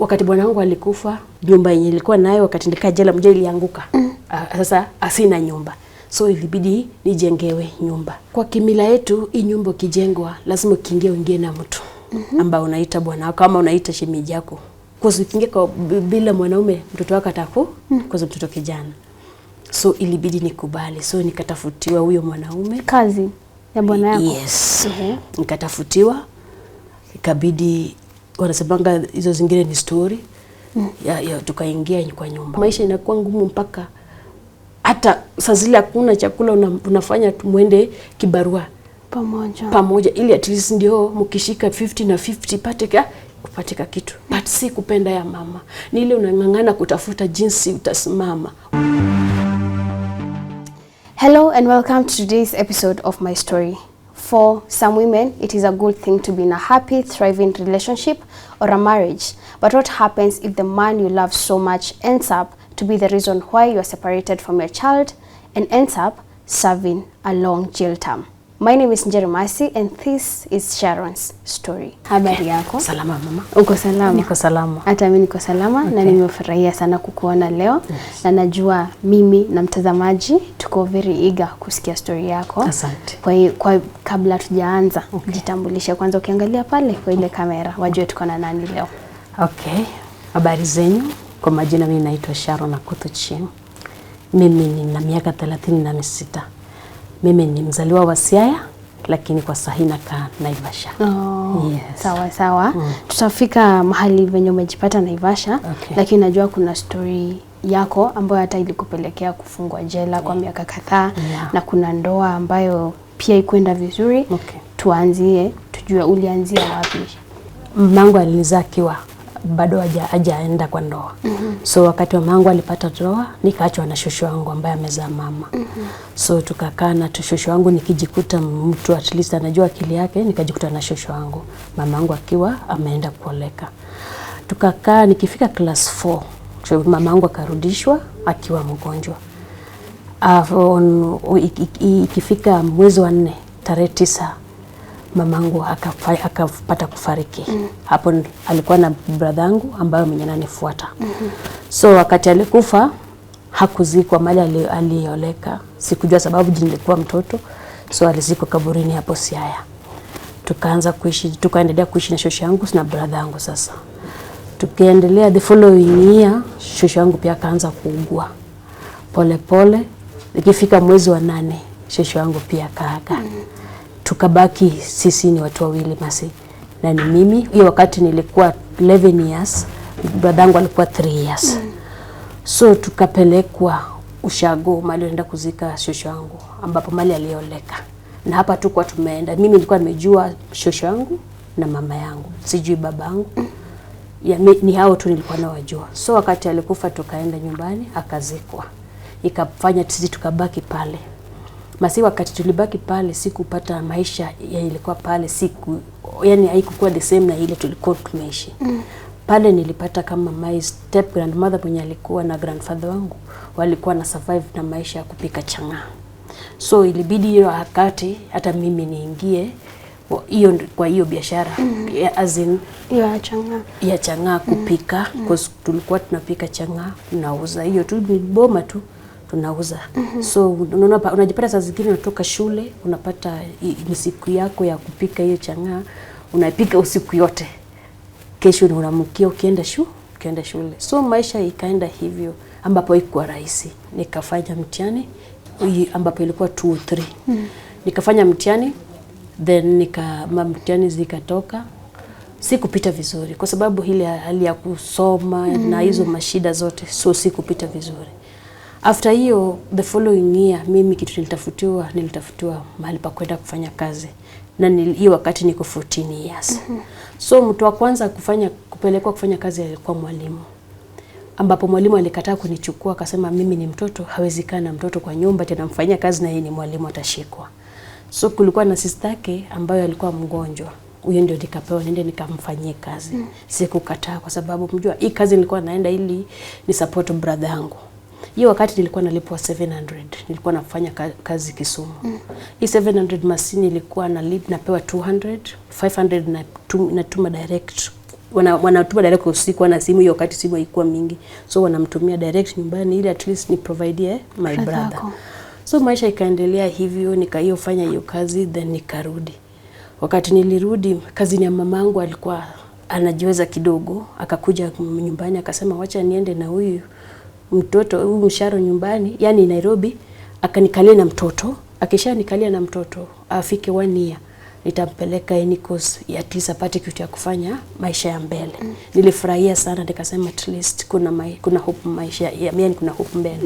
wakati bwana wangu alikufa, nyumba yenye nilikuwa nayo wakati nilikaa jela mmoja ilianguka. Sasa asina nyumba. So ilibidi nijengewe nyumba. Kwa kimila yetu hii nyumba kijengwa lazima ukiingia uingie na mtu ambao unaita bwana wako kama unaita shemeji yako. Kwa sababu ukiingia bila mwanaume mtoto wako ataku kwa sababu mtoto kijana. So ilibidi nikubali. So nikatafutiwa huyo mwanaume. Kazi ya bwana yako? Yes. Nikatafutiwa. Ikabidi wanasemanga hizo zingine ni story. Ya tukaingia kwa nyumba. Maisha inakuwa ngumu mpaka hata saa zile hakuna chakula unafanya muende kibarua pamoja ili at least ndio mkishika 50 na 50 upate kitu. But si kupenda ya mama. Ni ile unang'ang'ana kutafuta jinsi utasimama. Hello and welcome to today's episode of my story. For some women, it is a good thing to be in a happy, thriving relationship or a marriage. But what happens if the man you love so much ends up to be the reason why you are separated from your child and ends up serving a long jail term? My name is Jeremasi and this is Sharon's story. Habari yako? Salama mama. Uko salama? Niko salama. Hata mimi niko salama na nimefurahia sana kukuona leo. Yes. Na najua mimi na mtazamaji tuko very eager kusikia story yako. Asante. Kwa kabla tujaanza, jitambulishe kwanza ukiangalia pale kwa ile kamera, wajue tuko na nani leo. Okay. Habari zenyu? Kwa majina mimi naitwa Sharon na Kutuchi. Mimi nina miaka 36. Mimi ni mzaliwa wa Siaya lakini kwa sasa nakaa Naivasha. Yes. Sawa. Tutafika mahali venye umejipata Naivasha, lakini najua kuna story yako ambayo hata ilikupelekea kufungwa jela kwa miaka kadhaa na kuna ndoa ambayo pia ikwenda vizuri. Tuanzie, tujue ulianzia wapi? Mamangu alizaa akiwa bado hajaenda kwa ndoa. So wakati wa mamangu alipata ndoa, nikaachwa na shosho wangu ambaye amezaa mama. So tukakaa na shosho wangu, nikijikuta mtu at least anajua akili yake, nikajikuta na shosho wangu. Mamangu akiwa ameenda kuoleka. Tukakaa nikifika class 4, mamangu akarudishwa akiwa mgonjwa. Ikifika mwezi wa 4 tarehe 9 mamangu akapata kufariki. Hapo alikuwa na bradhangu ambaye mwenye ananifuata. So wakati alikufa hakuzikwa mali alioleka. Sikujua sababu nilikuwa mtoto. So alizikwa kaburini hapo Siaya. Tukaendelea kuishi na shosho yangu na bradhangu sasa. Tukiendelea the following year shosho yangu pia akaanza kuugua. Pole. Ikifika mwezi wa 8 shosho yangu pia akaaga. Tukabaki sisi ni watu wawili masi na ni mimi. Hiyo wakati nilikuwa 11 years, bradhangu alikuwa 3 years. So tukapelekwa ushago mali enda kuzika shosho yangu ambapo mali alioleka. Na hapa tukwa tumeenda. Mimi nilikuwa nimejua shosho yangu na mama yangu. Sijui babangu. Ni hao tu nilikuwa nawajua. So wakati alikufa tukaenda nyumbani akazikwa. Ikafanya sisi tukabaki pale. Masi wakati tulibaki pale sikupata maisha ilikuwa pale yani haikuwa the same na ile tulikuwa tumeishi. Pale nilipata kama my step grandmother mwenye alikuwa na grandfather wangu walikuwa na survive na maisha ya kupika chang'aa. So ilibidi hiyo wakati hata mimi niingie hiyo kwa hiyo biashara as in ya chang'aa kupika because tulikuwa tunapika chang'aa tunauza. Hiyo tu ni boma tu tunauza. So unajipata saa zingine unatoka shule unapata ni siku yako ya kupika hiyo chang'aa, unapika usiku yote. Kesho unamkia ukienda shule. So maisha ikaenda hivyo ambapo haikuwa rahisi. Nikafanya mtihani ambapo ilikuwa 2 or 3. Nikafanya mtihani then mtihani zikatoka. Sikupita vizuri kwa sababu ile hali ya kusoma na hizo mashida zote, so sikupita vizuri. After hiyo the following year mimi kitu nilitafutiwa mahali pa kwenda kufanya kazi. Na hiyo wakati niko 14 years. So mtu wa kwanza kupelekwa kufanya kazi alikuwa mwalimu. Ambapo mwalimu alikataa kunichukua akasema mimi ni mtoto, hawezi kaa na mtoto kwa nyumba tena mfanyia kazi na yeye ni mwalimu atashikwa. So kulikuwa na sister yake ambaye alikuwa mgonjwa. Huyo ndio nikapewa niende nikamfanyie kazi. Sikukataa kwa sababu mjua hii kazi nilikuwa naenda ili ni support brother yangu. Hiyo wakati nilikuwa nalipwa 700. Nilikuwa nafanya kazi Kisumu. Hii 700 masini nilikuwa napewa 200, 500 natuma direct wanatuma direct usiku na simu hiyo, wakati simu haikuwa mingi, so wanamtumia direct nyumbani ili at least ni provide my brother. So maisha ikaendelea hivyo, nikayofanya hiyo kazi, then nikarudi. Wakati nilirudi, kazi ya mamangu alikuwa anajiweza kidogo, akakuja nyumbani akasema wacha niende na huyu mtoto huyu Sharon nyumbani, yani Nairobi, akanikalia na mtoto. Akishanikalia na mtoto afike 1 year, nitampeleka any course ya tisa pate kitu ya kufanya maisha ya mbele. Nilifurahia sana, nikasema at least kuna hope maisha, yani kuna hope mbele.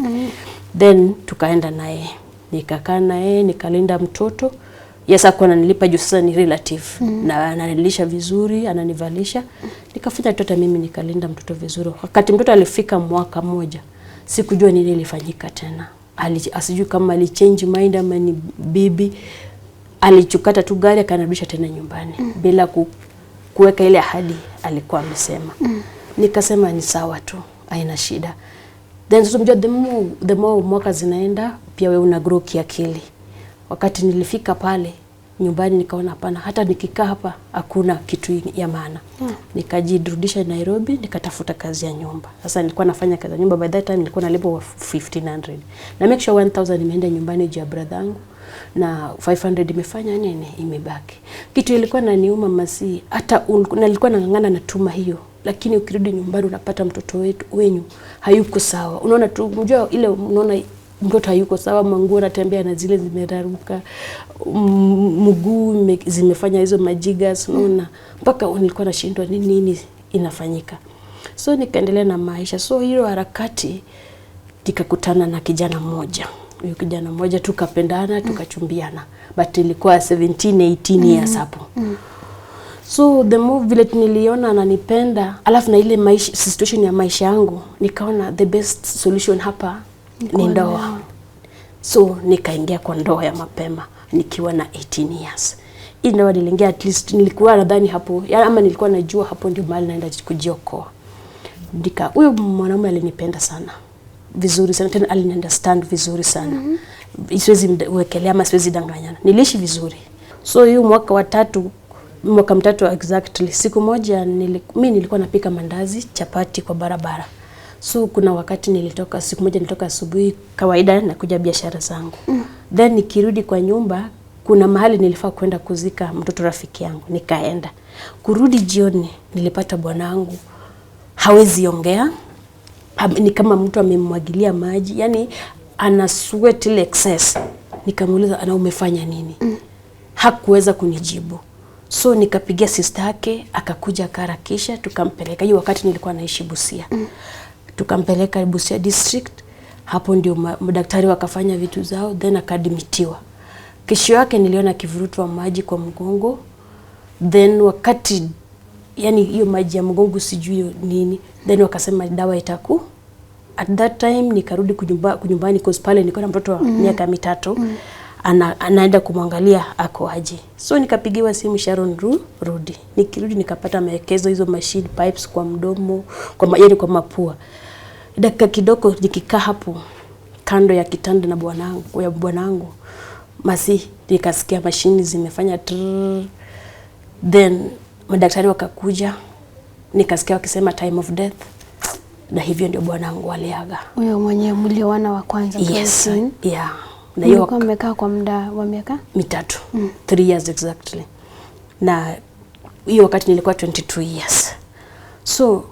Then tukaenda naye, nikakaa naye, nikalinda mtoto. Yes, hakuwa ananilipa juu sasa ni relative. Na ananilisha vizuri, ananivalisha. Nikafanya mtoto mimi, nikalinda mtoto vizuri. Wakati mtoto alifika mwaka mmoja, sikujua nini ilifanyika tena. Asijui kama alichange mind ama ni bibi. Alichukata tu gari akanarudisha tena nyumbani bila kuweka ile ahadi alikuwa amesema. Nikasema ni sawa tu, haina shida. Then so mjua the more mwaka zinaenda, pia wewe una grow kiakili. Wakati nilifika pale nyumbani nikaona hapana, hata nikikaa hapa hakuna kitu ya maana. Nikajirudisha Nairobi, nikatafuta kazi ya nyumba. Sasa nilikuwa nafanya kazi ya nyumba, by that time nilikuwa nalipwa 1500. Na make sure 1000 imeenda nyumbani juu ya brother yangu na 500 imefanya nini, imebaki. Kitu ilikuwa naniuma masi, hata nilikuwa nangangana na tuma hiyo, lakini ukirudi nyumbani unapata mtoto wenyu hayuko sawa. Unaona tu, unajua ile unaona mtoto hayuko sawa, manguo anatembea na zile zimeraruka, mguu zimefanya hizo majigas, unaona. Mpaka nilikuwa nashindwa nini inafanyika. So nikaendelea na maisha. So hiyo harakati nikakutana na kijana mmoja. Huyo kijana mmoja tukapendana, tukachumbiana. But ilikuwa 17-18 years hapo. So the more vile niliona ananipenda, alafu na ile maisha, situation ya maisha yangu, nikaona the best solution hapa ni ndoa. So nikaingia kwa ndoa ya mapema nikiwa na 18 years. Hii ndoa niliingia, at least nilikuwa nadhani hapo, ama nilikuwa najua hapo ndio mahali naenda kujiokoa. Huyo mwanamume alinipenda sana. Vizuri sana, tena aliniunderstand vizuri sana. Siwezi wekelea ama siwezi danganyana. Niliishi vizuri. So hiyo mwaka mtatu exactly, siku moja mimi nilikuwa napika mandazi, chapati kwa barabara. So kuna wakati siku moja nilitoka asubuhi kawaida na kuja biashara zangu. Then nikirudi kwa nyumba, kuna mahali nilifaa kwenda kuzika mtoto rafiki yangu, nikaenda. Kurudi jioni nilipata bwanangu hawezi ongea. Ni kama mtu amemmwagilia maji, yani ana sweat ile excess. Nikamuuliza ana umefanya nini? Hakuweza kunijibu. So nikapigia sister yake, akakuja akaharakisha, tukampeleka. Hiyo wakati nilikuwa naishi Busia. Tukampeleka Busia district. Hapo ndio madaktari wakafanya vitu zao, then akadimitiwa. Kesho yake niliona kivurutwa maji kwa mgongo. Then wakati yani hiyo maji ya mgongo sijui nini, then wakasema dawa itaku. At that time nikarudi kunyumbani cause pale nilikuwa na mtoto wa miaka 3. Anaenda kumwangalia ako aje. So nikapigiwa simu, Sharon rudi. Nikirudi nikapata maelekezo hizo machine pipes kwa mdomo, kwa mapua. Dakika kidogo nikikaa hapo kando ya kitanda na bwanangu, masi nikasikia mashini zimefanya trrr. Then madaktari wakakuja, nikasikia wakisema time of death. Na hivyo ndio bwanangu aliaga. Huyo mwenye mlioana wa kwanza? Yes, yeah. Na hiyo mmekaa kwa muda wa miaka 3. 3 years exactly. Na hiyo wakati nilikuwa 22 years. So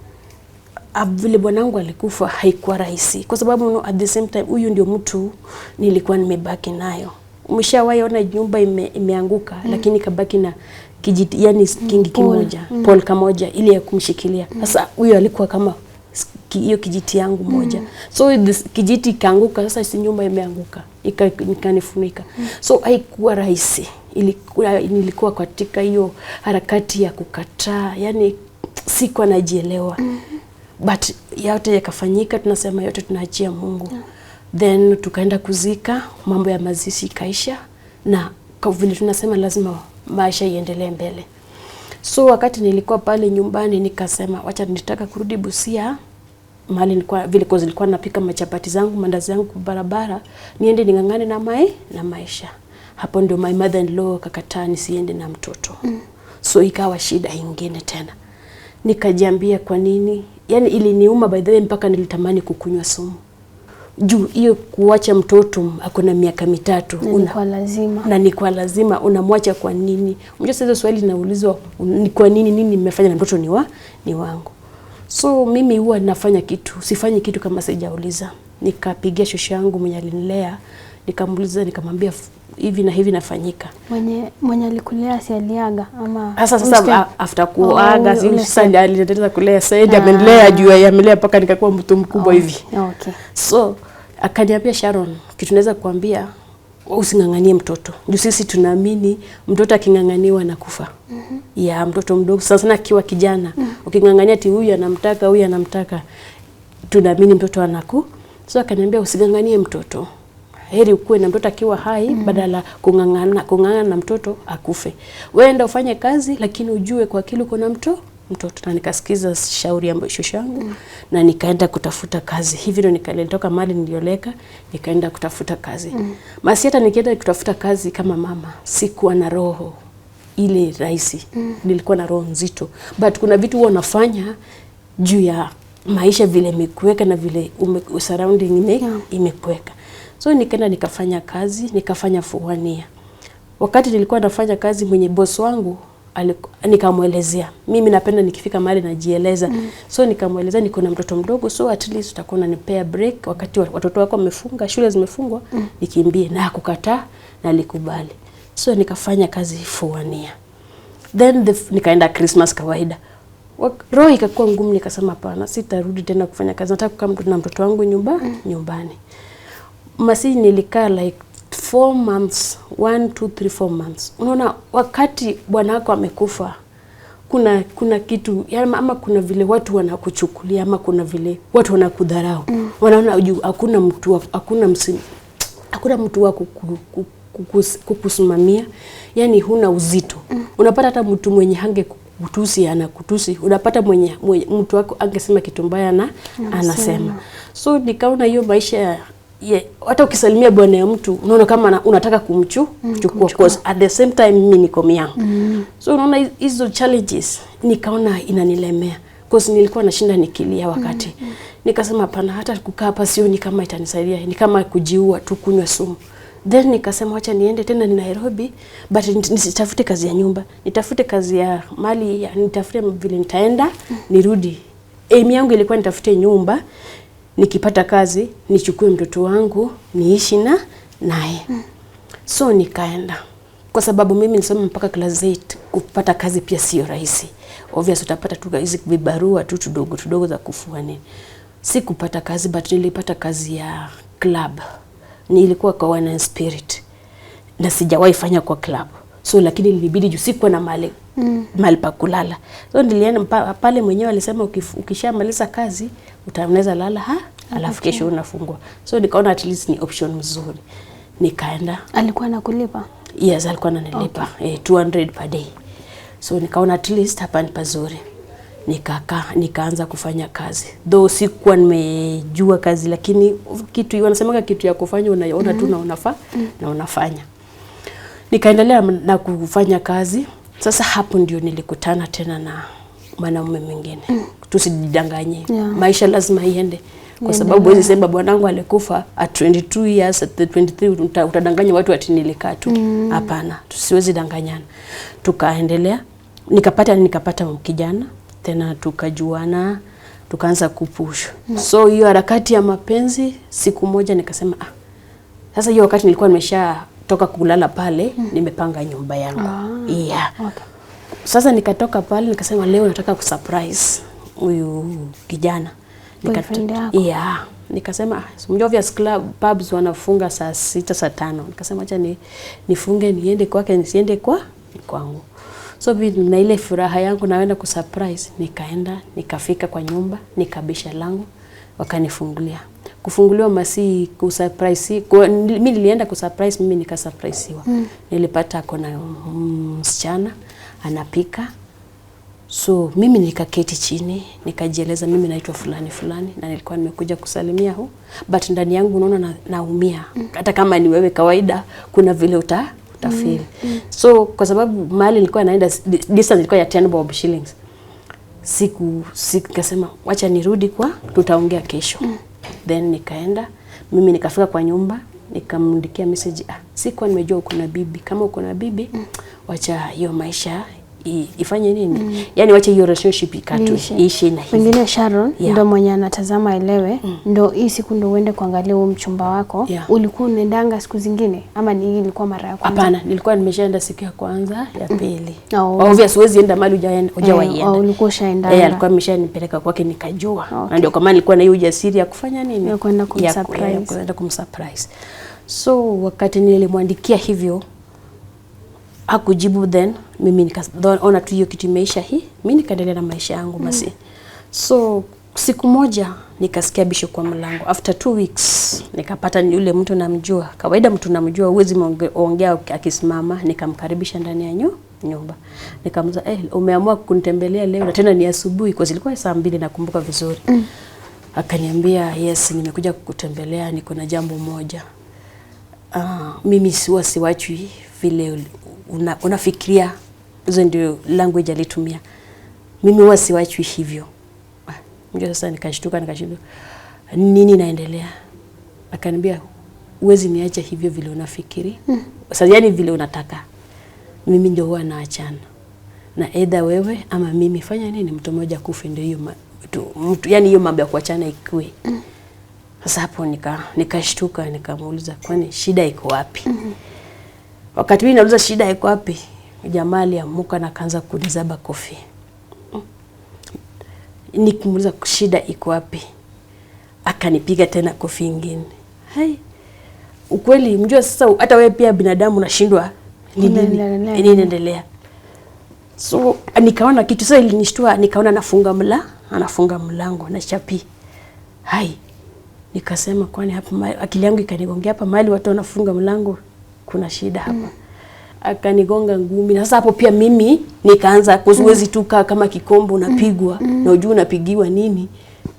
vile bwanangu alikufa haikuwa rahisi, kwa sababu at the same time huyu ndio mtu nilikuwa nimebaki nayo. Umeshawahi ona nyumba imeanguka lakini kabaki na kijiti, yani kingi kimoja, pole kamoja ili ya kumshikilia. Sasa huyu alikuwa kama hiyo kijiti yangu moja. So kijiti kaanguka, sasa si nyumba imeanguka, ikanifunika. So haikuwa rahisi. Nilikuwa katika hiyo harakati ya kukataa, yani sikuwa najielewa. But yote yakafanyika, tunasema yote tunaachia Mungu. Then tukaenda kuzika, mambo ya mazishi kaisha, na kwa vile tunasema lazima maisha iendelee mbele. So wakati nilikuwa pale nyumbani nikasema wacha nitaka kurudi Busia, mahali nilikuwa vile kwa zilikuwa napika machapati zangu, mandazi zangu kwa barabara, niende ningangane na maisha. Hapo ndio my mother in law kakataa nisiende na mtoto. So ikawa shida nyingine tena. Nikajiambia kwa nini? Yani iliniuma by the way mpaka nilitamani kukunywa sumu. Juu hiyo kuacha mtoto akona miaka 3 na ni kwa lazima unamwacha kwa nini? Unajua sasa swali linaulizwa ni kwa nini nimefanya na mtoto ni wangu. So mimi huwa nafanya kitu, sifanyi kitu kama sijauliza. Nikapigia shosho yangu mwenye alinilea, nikamuuliza nikamwambia hivi na hivi nafanyika. Mwenye alikulea si aliaga ama sasa after kuaga sasa aliendelea kulea sasa ameendelea juu ya amelea mpaka nikakuwa mtu mkubwa hivi. Okay. So akaniambia Sharon, kitu naweza kuambia usinganganie mtoto. Juu sisi tunaamini mtoto aking'ang'aniwa anakufa. Ya mtoto mdogo sana akiwa kijana. Ukingangania ati huyu anamtaka tunaamini mtoto anaku. So akaniambia usiganganie mtoto. Heri ukue na mtoto akiwa hai badala kung'ang'ana na mtoto akufe. Weenda ufanye kazi lakini ujue kwa akili uko na mtoto. Na nikasikiza shauri ya shosho yangu na nikaenda kutafuta kazi. Hivi ndio nikaletoka mali nilioleka nikaenda kutafuta kazi. Basi hata nikienda kutafuta kazi kama mama sikuwa na roho ile rahisi. Nilikuwa na roho nzito. But kuna vitu huwa nafanya juu ya maisha vile imekuweka na vile surrounding imekuweka. So nikaenda nikafanya kazi, nikafanya fuwania. Wakati nilikuwa nafanya kazi mwenye boss wangu nikamwelezea. Mimi napenda nikifika mahali najieleza. So nikamwelezea niko na mtoto mdogo so at least utakuwa unanipea break wakati watoto wako wamefunga, shule zimefungwa, nikimbie na kukataa na alikubali. So nikafanya kazi fuwania. Then nikaenda Christmas kawaida. Roho ikakuwa ngumu nikasema hapana sitarudi tena kufanya kazi. Nataka kukaa na mtoto wangu nyumbani. Masi nilikaa like 4 months, 1, 2, 3, 4 months. Unaona wakati bwana wako amekufa kuna kitu ama kuna vile watu wanakuchukulia ama kuna vile watu wanakudharau. Wanaona hakuna mtu wa kukusimamia. Yani huna uzito. Unapata hata mtu mwenye kutusi anakutusi. Unapata mwenye mtu wako angesema kitu mbaya na anasema. So nikaona hiyo maisha hata ukisalimia bwana ya mtu unaona kama unataka kumchukua because at the same time mimi niko myang. So unaona hizo challenges nikaona inanilemea because nilikuwa nashinda nikilia wakati. Nikasema hapana hata kukaa hapa sioni kama itanisaidia, ni kama kujiua tu kunywa sumu. Then nikasema acha niende tena Nairobi but nisitafute kazi ya nyumba, nitafute kazi ya mali, nitafute vile nitaenda nirudi. Aim yangu ilikuwa nitafute nyumba, nikipata kazi nichukue mtoto wangu niishi naye. So nikaenda. Kwa sababu mimi nisoma mpaka class 8, kupata kazi pia sio rahisi. Obviously utapata tu hizi vibarua tu tudogo za kufua nini. Si kupata kazi but nilipata kazi ya club. Nilikuwa kwa One Spirit. Na sijawahi fanya kwa club. So lakini nilibidi juu sikuwa na mahali pa kulala. So nilienda pale mwenyewe alisema ukishamaliza kazi unaweza lala alafu kesho unafungua. So nikaona at least ni option mzuri. Nikaenda. Alikuwa anakulipa? Yes, alikuwa ananilipa 200 per day. So nikaona at least hapa ni pazuri. Nikaanza kufanya kazi. Though sikuwa nimejua kazi lakini kitu wanasemaga kitu ya kufanya unaona tu na unafanya. Nikaendelea na kufanya kazi. Sasa hapo ndio nilikutana tena na mwanaume mwingine. Tusidanganye. Maisha lazima iende. Kwa sababu hizi sema bwanangu alikufa at 22 years, at 23 utadanganya watu ati nilikaa tu. Hapana, tusiwezi danganyana. Tukaendelea. Nikapata kijana, tena tukajuana, tukaanza kupush. So hiyo harakati ya mapenzi siku moja nikasema sasa hiyo wakati nilikuwa nimeshatoka kulala pale, nimepanga nyumba yangu. Okay. Sasa nikatoka pale nikasema leo nataka kusurprise huyu kijana. Nikasema obvious club pubs wanafunga saa 6 saa 5. Nikasema acha nifunge niende kwake nisiende kwangu. So na ile furaha yangu naenda kusurprise, nikaenda nikafika kwa nyumba, nikabisha langu, wakanifungulia. Kufunguliwa masi kusurprise, mimi nilienda kusurprise, mimi nikasurpriseiwa. Nilipata kuna msichana anapika. So mimi nikaketi chini, nikajieleza mimi naitwa fulani na nilikuwa nimekuja kusalimia but ndani yangu unaona naumia. Hata kama ni wewe kawaida kuna vile utafeel. So kwa sababu mali nilikuwa naenda distance ilikuwa ya 10 bob shillings. Nikasema wacha nirudi tutaongea kesho. Then nikaenda, mimi nikafika kwa nyumba, nikamwandikia message, sikuwa nimejua uko na bibi. Kama uko na bibi, wacha hiyo maisha ifanye nini? Yani wacha hiyo relationship iishi na hivi. Pengine Sharon ndo mwenye anatazama elewe, ndo hii siku ndo uende kuangalia huo mchumba wako. Ulikuwa unaendanga siku zingine ama ni ilikuwa mara ya kwanza? Hapana, nilikuwa nimeshaenda siku ya kwanza, ya pili. Obviously siwezi enda mahali hujawahi. Ulikuwa ushaenda. Alikuwa ameshanipeleka kwake nikajua. Na ndio kama nilikuwa na hiyo ujasiri ya kufanya nini? Ya kwenda kumsurprise. So wakati nilimwandikia hivyo hakujibu, then mimi nikaona tu hiyo kitu imeisha mimi nikaendelea na maisha yangu basi. So siku moja nikasikia bisho kwa mlango. After 2 weeks nikapata ni yule mtu namjua. Kawaida mtu namjua huwezi ongea akisimama. Nikamkaribisha ndani ya nyumba. Nikamza umeamua kunitembelea leo na tena ni asubuhi kwa zilikuwa saa 2 nakumbuka vizuri. Akaniambia yes, nimekuja kukutembelea, niko na jambo moja. Mimi siwachwi vile unafikiria. Hizo ndio language alitumia. Mimi huwa siwachwi hivyo. Ndio sasa nikashtuka. Nini naendelea? Akaniambia uwezi niacha hivyo vile unafikiri. Sasa yani vile unataka. Mimi ndio huwa naachana. Na either wewe ama mimi, fanya nini mtu mmoja kufe ndio hiyo mtu, yani hiyo mambo ya kuachana ikue. Sasa hapo nikashtuka nikamuuliza kwani shida iko wapi? Wakati mimi nauliza shida iko wapi, jamaa aliamuka na kaanza kunizaba kofi. Nikimuuliza shida iko wapi, akanipiga tena kofi nyingine. Ukweli mjua sasa hata wewe pia binadamu unashindwa nini inaendelea. So nikaona kitu sasa ilinishtua, nikaona anafunga mlango na chapi. Nikasema kwani hapa akili yangu ikanigongea hapa mahali watu wanafunga mlango kuna shida hapa. Akanigonga ngumi. Na sasa hapo pia mimi nikaanza kuzuezi tu kama kikombo unapigwa na ujue unapigiwa nini.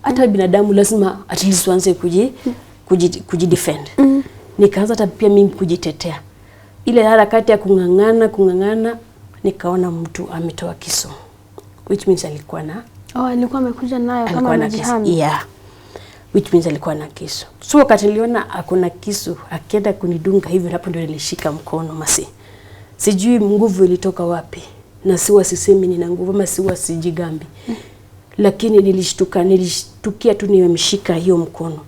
Hata binadamu lazima at least uanze kujidefend. Nikaanza hata pia mimi kujitetea. Ile harakati ya kungangana nikaona mtu ametoa kisu. Which means alikuwa amekuja nayo kama anajihami. Which means alikuwa na kisu. So wakati niliona hakuna kisu, akienda kunidunga hivi, hapo ndio nilishika mkono masi. Sijui nguvu ilitoka wapi. Na siwa sisemi nina nguvu ama siwa sijigambi. Lakini nilishtukia tu nimemshika hiyo mkono.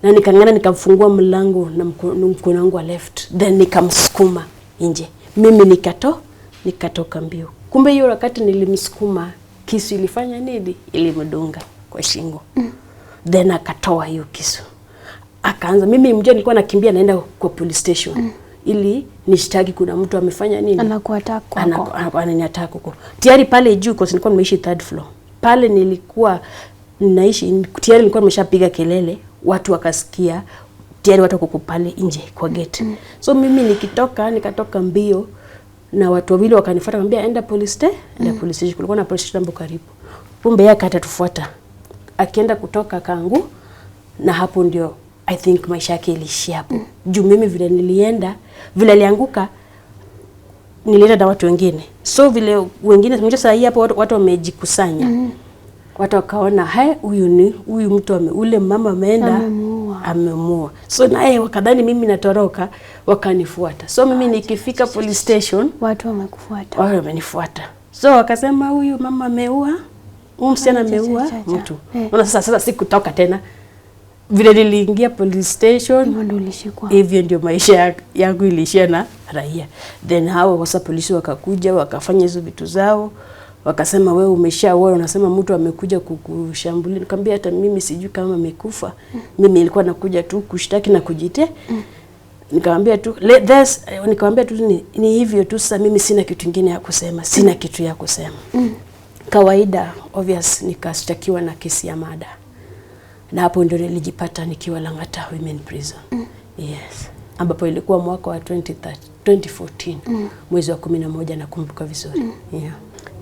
Na nikangana nikamfungua mlango na mkono wangu wa left. Then nikamsukuma nje. Mimi nikatoka mbio. Kumbe hiyo wakati nilimsukuma, kisu ilifanya nini? Ilimdunga kwa shingo. Then akatoa hiyo kisu. Akaanza, mimi mjua nilikuwa nakimbia naenda kwa police station. Ili nishtaki kuna mtu amefanya nini? Anakuattack kwako. Ananiattack huko. Tayari pale juu kwa nilikuwa nimeishi 3rd floor. Pale nilikuwa ninaishi, tayari nilikuwa nimeshapiga kelele, watu wakasikia, tayari watu wako pale nje kwa gate. So mimi nikatoka mbio na watu wawili wakanifuata wakaniambia enda police station. Kulikuwa na police station karibu. Kumbe yeye akatufuata. Akienda kutoka kangu na hapo ndio I think maisha yake ilishia hapo. Juu mimi vile nilienda, vile alianguka nilienda na watu wengine. So vile wengine mmoja saa hii hapo watu wamejikusanya. Watu wakaona huyu mtu ule mama ameenda amemua. So naye wakadhani mimi natoroka, wakanifuata. So mimi nikifika police station watu wamekufuata. Wao wamenifuata. So wakasema huyu mama ameua, msichana ameua mtu. Unaona sasa sikutoka tena. Vile niliingia police station, hivyo ndio maisha yangu ilishia na raia. Then hao wasa polisi wakakuja, wakafanya hizo vitu zao. Wakasema wewe umeshaoa, unasema mtu amekuja kukushambulia. Nikamwambia hata mimi sijui kama amekufa. Mimi nilikuwa nakuja tu kushtaki na kujite. Nikamwambia tu ni hivyo tu, sasa mimi sina kitu kingine ya kusema, sina kitu ya kusema. Kawaida obvious nikashtakiwa na kesi ya mada. Na hapo ndio nilijipata nikiwa Lang'ata Women Prison. Yes. Ambapo ilikuwa mwaka wa 2014. Mwezi wa 11 nakumbuka vizuri.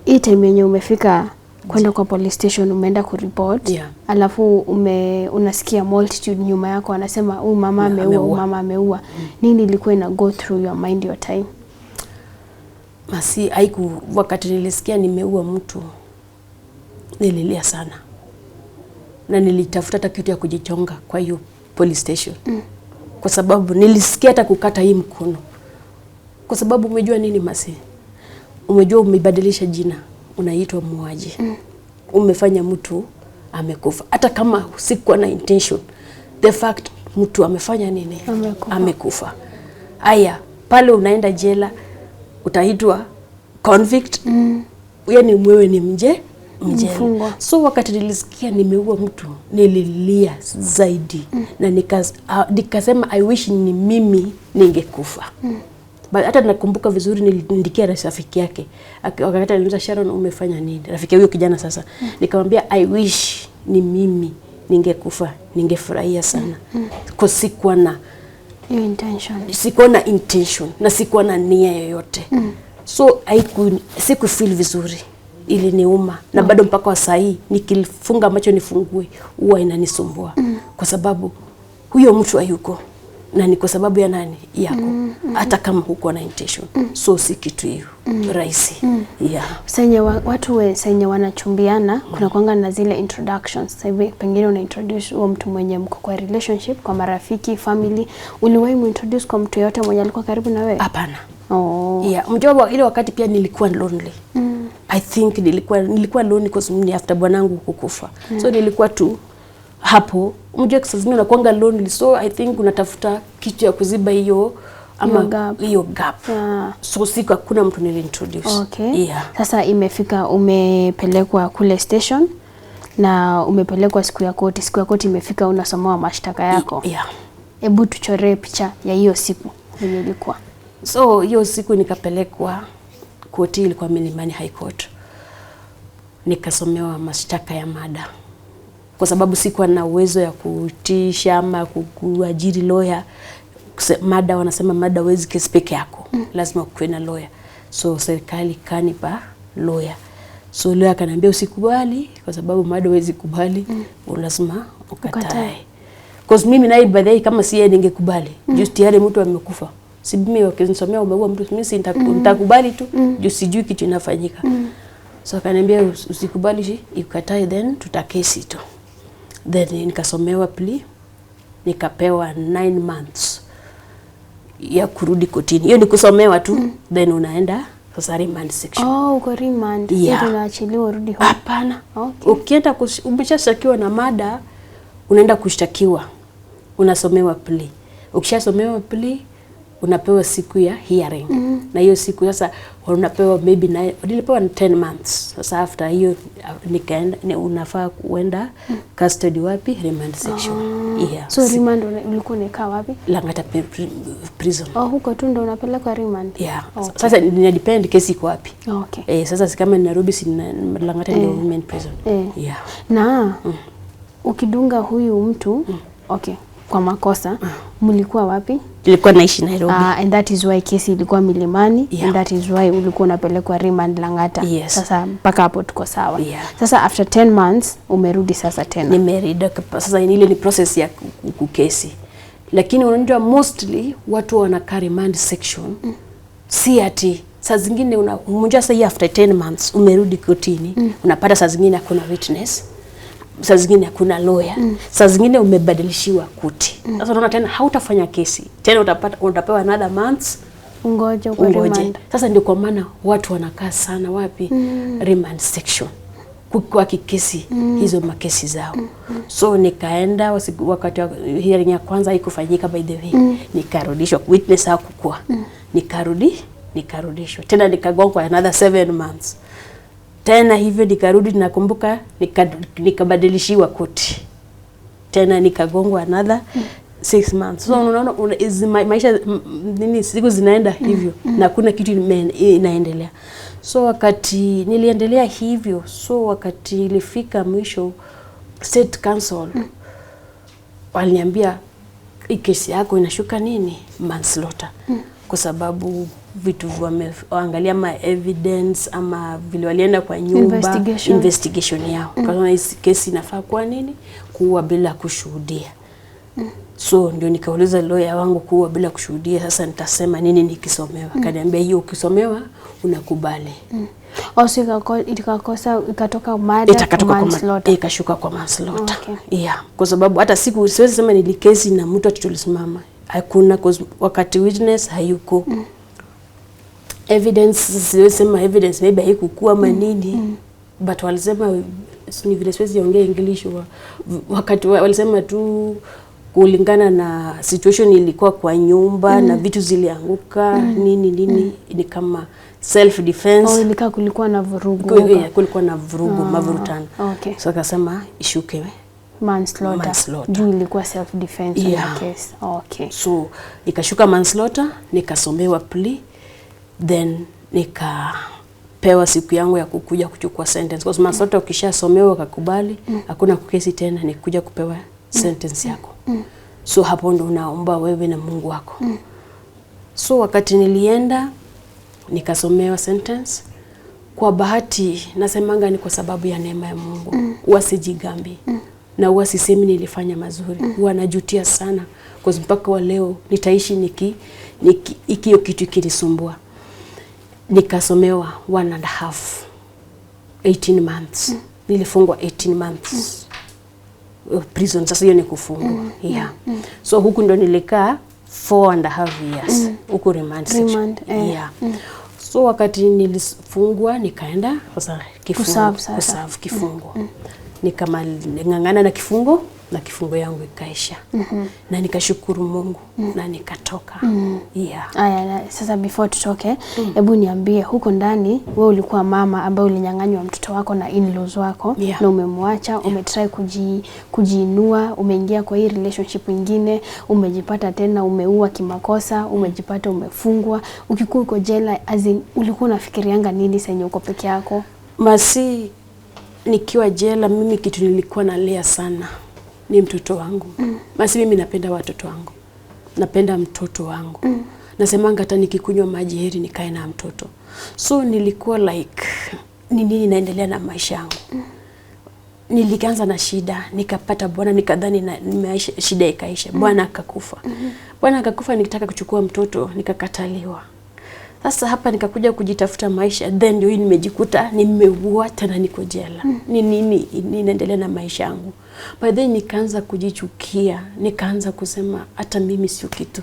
Hii time yenye umefika kwenda kwa police station umeenda kureport. Alafu unasikia multitude nyuma yako anasema huyu mama ameua, mama ameua. Nini ilikuwa ina go through your mind your time? Basi wakati nilisikia nimeua mtu, nililia sana. Na nilitafuta hata kitu ya kujichonga kwa hiyo police station. Kwa sababu nilisikia hata kukata hii mkono. Kwa sababu umejua nini Masi? Umejua umebadilisha jina, unaitwa muuaji. Umefanya mtu amekufa. Hata kama sikuwa na intention, the fact mtu amefanya nini? Amekufa. Aya, pale unaenda jela, utaitwa convict. Yaani wewe ni mjela. So wakati nilisikia nimeua mtu, nililia zaidi. Na nikasema I wish ni mimi ningekufa. Hata nakumbuka vizuri niliandikia rafiki yake. Wakati aliniuliza Sharon umefanya nini? Rafiki huyo kijana sasa. Nikamwambia I wish ni mimi ningekufa, ningefurahia sana. Kwa sikuwa na intention na sikuwa na nia yoyote. So siku feel vizuri. Iliniuma na bado mpaka wa saa hii nikifunga macho nifungue huwa inanisumbua. Kwa sababu huyo mtu hayuko. Na ni kwa sababu ya nani? Yako. Hata kama huko na intention. So si kitu hiyo rahisi. Senye watu senye wanachumbiana kuna kuanga na zile introductions. Sasa hivi pengine una introduce huo mtu mwenye mko kwa relationship, kwa marafiki, family. Uliwahi muintroduce kwa mtu yote mwenye alikuwa karibu na wewe? Hapana. Mjomba ile wakati pia nilikuwa lonely. I think nilikuwa lonely because ni after bwanangu kukufa. So nilikuwa tu hapo. Mjua saa zingine unakuanga lonely. So I think unatafuta kitu ya kuziba hiyo ama hiyo gap. So siku hakuna mtu nilintroduce. Sasa imefika umepelekwa kule station na umepelekwa siku ya koti. Siku ya koti imefika unasomewa mashtaka yako. Hebu tuchoree picha ya hiyo siku yenye ilikuwa. So hiyo siku nikapelekwa koti, ilikuwa Milimani High Court. Nikasomewa mashtaka ya mada. Kwa sababu sikuwa na uwezo ya kutisha ama kuajiri lawyer. Mada wanasema mada huwezi kesi peke yako. Lazima kuwe na lawyer. So serikali kanipa lawyer. So lawyer akaniambia usikubali kwa sababu mada huwezi kubali. Lazima ukatae. Because mimi naye baadaye kama si yeye ningekubali. Just yale mtu amekufa. Si mimi wakinisomea umeua mtu, mimi nitakubali tu. Juu sijui kitu inafanyika. So akaniambia usikubali, ukatae then tutakesi tu. Then nikasomewa plea, nikapewa 9 months ya kurudi kotini. Hiyo ni kusomewa tu, then unaenda sasa remand section. Uko remand. Unaachiliwa urudi home. Hapana. Ukienda umeshashtakiwa na mada, unaenda kushtakiwa. Unasomewa plea. Ukishasomewa plea, unapewa siku ya hearing. Na hiyo siku sasa unapewa maybe nilipewa 10 months. Sasa after hiyo nikaenda unafaa kuenda custody wapi? Remand section. So remand ulikuwa unakaa wapi? Langata prison. Huko tu ndo unapelekwa remand. Sasa ina depend kesi iko wapi. Sasa kama ni Nairobi si Langata ndio women prison. Na ukidunga huyu mtu kwa makosa mlikuwa wapi? Nilikuwa naishi Nairobi. And that is why kesi ilikuwa Milimani. And that is why ulikuwa unapelekwa remand Langata. Sasa mpaka hapo tuko sawa. Sasa after 10 months umerudi sasa tena. Nimerudi sasa, ile ni process ya kukesi. Lakini unajua mostly watu wanakaa remand section. Si ati saa zingine unajua sasa after 10 months umerudi kotini, unapata saa zingine hakuna witness. Saa zingine hakuna lawyer. Saa zingine umebadilishiwa koti. Sasa unaona tena hautafanya kesi. Tena utapewa another months. Ungoje kwa remand. Sasa ndio kwa maana watu wanakaa sana wapi? Remand section. Kwa kikesi hizo makesi zao. So nikaenda wakati wa hearing ya kwanza haikufanyika by the way. Nikarudishwa, witness hakukua. Nikarudishwa. Tena nikagongwa another 7 months. Tena hivyo nikarudi, nakumbuka nikabadilishiwa koti. Tena nikagongwa another 6 months. So unaona maisha siku zinaenda hivyo na kuna kitu inaendelea. So wakati niliendelea hivyo, so wakati ilifika mwisho state council waliniambia kesi yako inashuka nini? Manslaughter. Kwa sababu vitu wameangalia ma evidence ama vile walienda kwa nyumba investigation yao. Kwa hiyo kesi inafaa kwa nini? Kuua bila kushuhudia. So ndio nikauliza lawyer wangu kuua bila kushuhudia, sasa nitasema nini nikisomewa? Akaniambia hiyo ukisomewa unakubali. Also ikakosa ikatoka murder to manslaughter. Ikashuka kwa manslaughter. Okay. Yeah, kwa sababu hata siku siwezi sema nilikesi na mtu tulisimama. Hakuna wakati witness hayuko. Evidence siwezi sema evidence maybe haikuwa manini. But walisema ni vile siwezi ongea English wakati walisema tu kulingana na situation ilikuwa kwa nyumba na vitu zilianguka nini ni kama self defense. Ilika kulikuwa na vurugu. Kulikuwa na vurugu, mavurutano. Okay. So akasema ishuke manslaughter. Juu ilikuwa self defense in the case. Okay. So ikashuka manslaughter, nikasomewa plea, then nikapewa siku yangu ya kukuja kuchukua sentence. Kwa sababu manslaughter ukishasomewa ukakubali, hakuna kukesi tena, ni kuja kupewa sentence yako. So hapo ndo unaomba wewe na Mungu wako. So wakati nilienda nikasomewa sentence, kwa bahati nasemanga ni kwa sababu ya neema ya Mungu. Wasijigambi. Na wasisemi nilifanya mazuri. Wanajutia sana kwa mpaka wa leo nitaishi ikio kitu kinisumbua. Nikasomewa 1.5 18 months. Nilifungwa 18 months. Prison, sasa hiyo ni kufungwa. So huku ndo nilikaa 4.5 years. Huku remand. So wakati nilifungwa nikaenda sasa kifungo. Nikamang'ang'ana na kifungo na kifungo yangu ikaisha. Na nikashukuru Mungu na nikatoka. Aya, sasa before tutoke, hebu niambie huko ndani wewe ulikuwa mama ambaye ulinyang'anywa mtoto wako na in-laws wako na umemwacha, umetry kujiinua, umeingia kwa hii relationship nyingine, umejipata tena umeua kimakosa, umejipata umefungwa, ukikuwa uko jela, as in ulikuwa unafikirianga nini sasa uko peke yako? Masi nikiwa jela mimi kitu nilikuwa nalea sana ni mtoto wangu. Masi mimi napenda watoto wangu. Napenda mtoto wangu. Nasemanga hata nikikunywa maji heri nikae na mtoto. So nilikuwa like nini naendelea na maisha yangu. Nilianza na shida, nikapata bwana, nikadhani na shida ikaisha. Bwana akakufa. Bwana akakufa, nikitaka kuchukua mtoto nikakataliwa. Sasa hapa nikakuja kujitafuta maisha, then ndio hii nimejikuta nimeua tena niko jela. Nini ninaendelea na maisha yangu. By then nikaanza kujichukia, nikaanza kusema hata mimi sio kitu.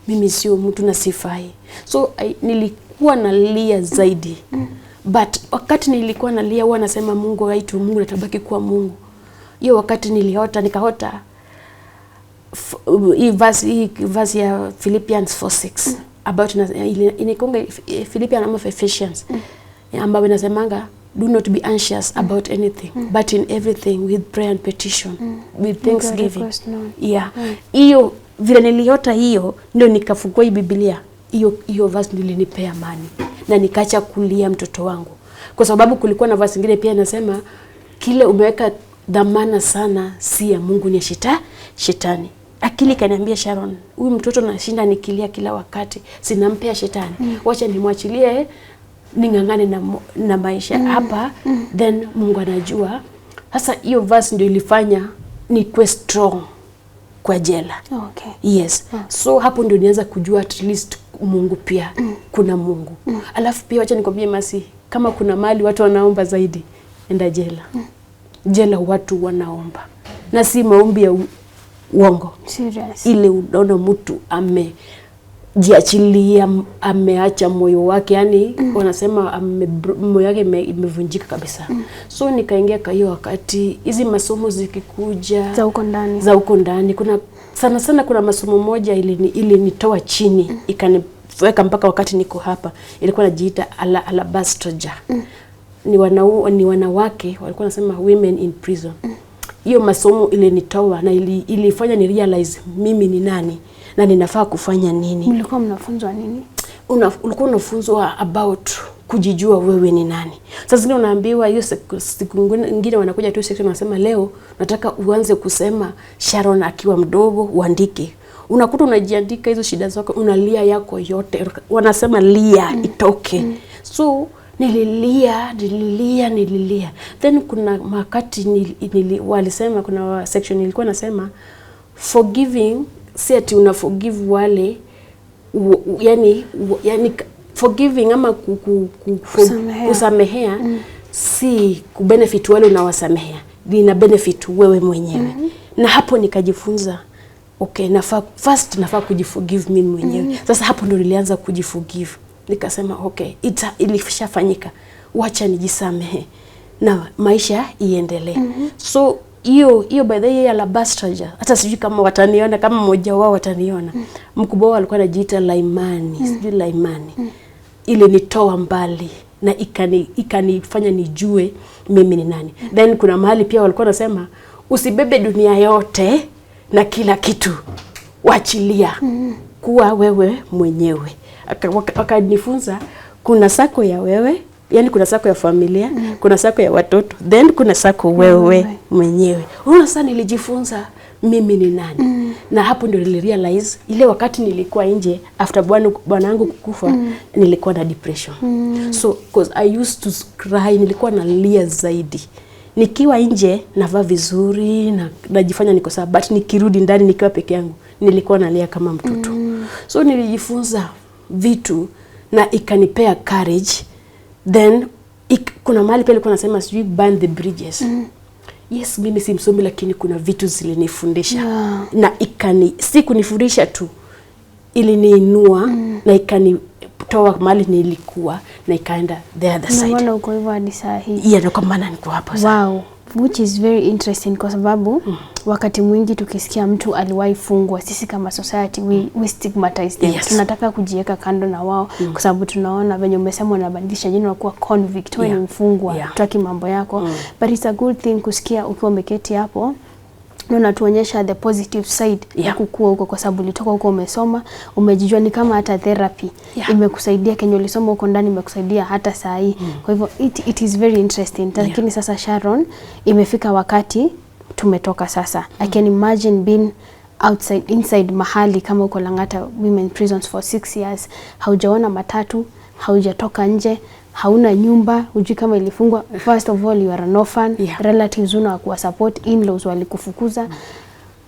Mimi sio mtu na sifai. So nilikuwa nalia zaidi. But wakati nilikuwa nalia huwa nasema Mungu haitu Mungu natabaki kuwa Mungu. Hiyo wakati nikaota hii verse ya Philippians 4:6 about inikonga Philippians ama Ephesians ambayo inasemanga do not be anxious about anything but in everything with prayer and petition with thanksgiving. Hiyo vile niliota hiyo ndio nikafungua hii Biblia. Hiyo verse nilinipea amani na nikaacha kulia mtoto wangu. Kwa sababu kulikuwa na verse nyingine pia inasema kile umeweka dhamana sana si ya Mungu ni shetani. Akili kaniambia Sharon, huyu mtoto nashinda nikilia kila wakati, sinampea shetani. Wacha nimwachilie ningangane na maisha hapa, then Mungu anajua. Sasa hiyo verse ndio ilifanya nikuwe strong kwa jela. Yes. So hapo ndio nianza kujua at least Mungu pia kuna Mungu. Alafu pia wacha nikwambie Masi, kama kuna mali watu wanaomba zaidi, enda jela. Jela watu wanaomba. Na si maombi ya uongo. Serious. Ile unaona mtu amejiachilia, ameacha moyo wake, yani wanasema moyo wake imevunjika kabisa. So nikaingia kwa hiyo wakati hizi masomo zikikuja za huko ndani kuna sana kuna masomo moja ili nitoa chini ikaniweka mpaka wakati niko hapa, ilikuwa najiita alabastraja. Ni wanawake walikuwa nasema women in prison. Hiyo masomo ile nitoa na ilifanya ni realize mimi ni nani na ninafaa kufanya nini. Mlikuwa mnafunzwa nini? Ulikuwa unafunzwa about kujijua wewe ni nani. Sasa zingine unaambiwa hiyo siku nyingine wanakuja tu section wanasema leo nataka uanze kusema Sharon akiwa mdogo uandike. Unakuta unajiandika hizo shida zako, unalia yako yote. Wanasema lia itoke. So nililia. Then kuna wakati walisema kuna section ilikuwa nasema forgiving, si ati una forgive wale yani forgiving ama kusamehea si kubenefit wale unawasamehea, lina benefit wewe mwenyewe. Na hapo nikajifunza okay, nafaa kujiforgive mimi mwenyewe. Sasa hapo ndo nilianza kujiforgive. Nikasema okay, ilishafanyika, wacha nijisamehe na maisha iendelee. So hiyo by the way ya alabaster jar, hata sijui kama wataniona, kama mmoja wao wataniona. Mkubwa wao alikuwa anajiita Laimani, sijui Laimani. Ile nitoa mbali na ikanifanya nijue mimi ni nani. Then kuna mahali pia walikuwa nasema usibebe dunia yote na kila kitu, wachilia kuwa wewe mwenyewe. Akanifunza kuna sako ya wewe, yani kuna sako ya familia, kuna sako ya watoto, then kuna sako wewe mwenyewe. Unaona, sasa nilijifunza mimi ni nani. Na hapo ndio nilirealize ile wakati nilikuwa nje after bwanangu kukufa, nilikuwa na depression. So because I used to cry, nilikuwa nalia zaidi. Nikiwa nje navaa vizuri na najifanya niko sawa, but nikirudi ndani nikiwa peke yangu nilikuwa nalia kama mtoto. So nilijifunza vitu na ikanipea courage. Then kuna mahali pale nilikuwa nasema sijui burn the bridges. Yes, mimi si msomi lakini kuna vitu zilinifundisha. Na si kunifundisha tu, iliniinua na ikanitoa mahali nilikuwa na ikaenda the other side. Unaona uko hivyo hadi saa hii. Yeah, ndio kama niko hapa sasa. Wow, which is very interesting kwa sababu wakati mwingi tukisikia mtu aliwahi fungwa, sisi kama society we stigmatize them. Yes. Tunataka kujiweka kando na wao kwa sababu tunaona venye umesema unabadilisha jina kuwa convict, wewe ni mfungwa, tutaki mambo yako. But it's a good thing kusikia ukiwa umeketi hapo na unatuonyesha the positive side ya kukua huko, kwa sababu ulitoka huko umesoma, umejijua. Ni kama hata therapy imekusaidia, kenye ulisoma huko ndani imekusaidia hata saa hii. Kwa hivyo it is very interesting. Lakini sasa Sharon, imefika wakati tumetoka sasa. I can imagine being inside mahali kama uko Lang'ata women prisons for 6 years. Haujaona matatu, haujatoka nje, hauna nyumba, hujui kama ilifungwa. First of all, you are an orphan. Relatives una kuwa support, in-laws walikufukuza.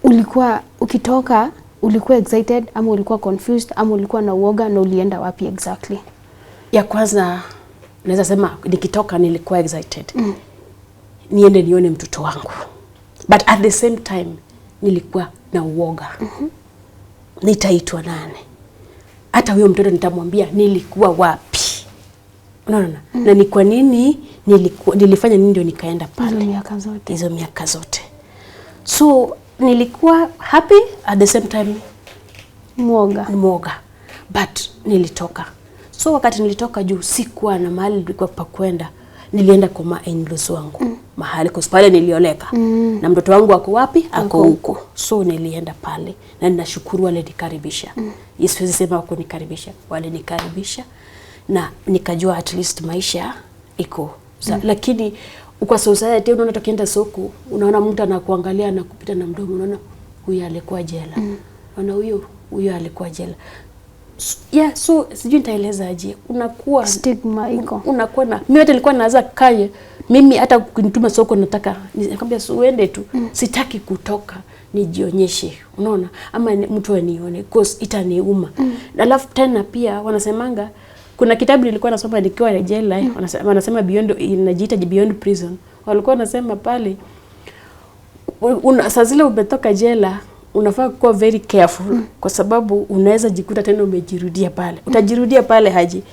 Ulikuwa ukitoka, ulikuwa excited ama ulikuwa confused ama ulikuwa na uoga, na ulienda wapi exactly? Ya kwanza naweza sema nikitoka nilikuwa excited. Niende nione mtoto wangu. But at the same time nilikuwa na uoga. Nitaitwa nani? Hata huyo mtoto nitamwambia nilikuwa wapi? Unaona? Na ni kwa nini nilifanya nini ndio nikaenda pale hizo miaka zote. So nilikuwa happy at the same time mwoga. But nilitoka. So wakati nilitoka juu sikuwa na mahali nilikuwa pa kwenda, nilienda kwa ma-in-laws wangu. Mahali kwa pale nilioleka. Na mtoto wangu ako wapi? Ako huko. So nilienda pale na ninashukuru wale nikaribisha. Siwezi sema wako nikaribisha, wale nikaribisha. Na nikajua at least maisha iko. Lakini kwa society unaona tukienda soko, unaona mtu anakuangalia na kupita na mdomo, unaona huyu alikuwa jela. Unaona huyu alikuwa jela. So sijui nitaeleza aje. Unakuwa stigma iko. Unakuwa na mimi hata nilikuwa naanza kaje. Mimi hata kunituma soko nataka nikamwambia uende tu. Sitaki kutoka nijionyeshe. Unaona? Ama mtu anione cause itaniuma. Alafu tena pia wanasemanga kuna kitabu nilikuwa nasoma nikiwa jela, wanasema beyond, inajiita beyond prison. Walikuwa wanasema pale saa zile umetoka jela unafaa kuwa very careful kwa sababu unaweza jikuta tena umejirudia pale. Utajirudia pale haji.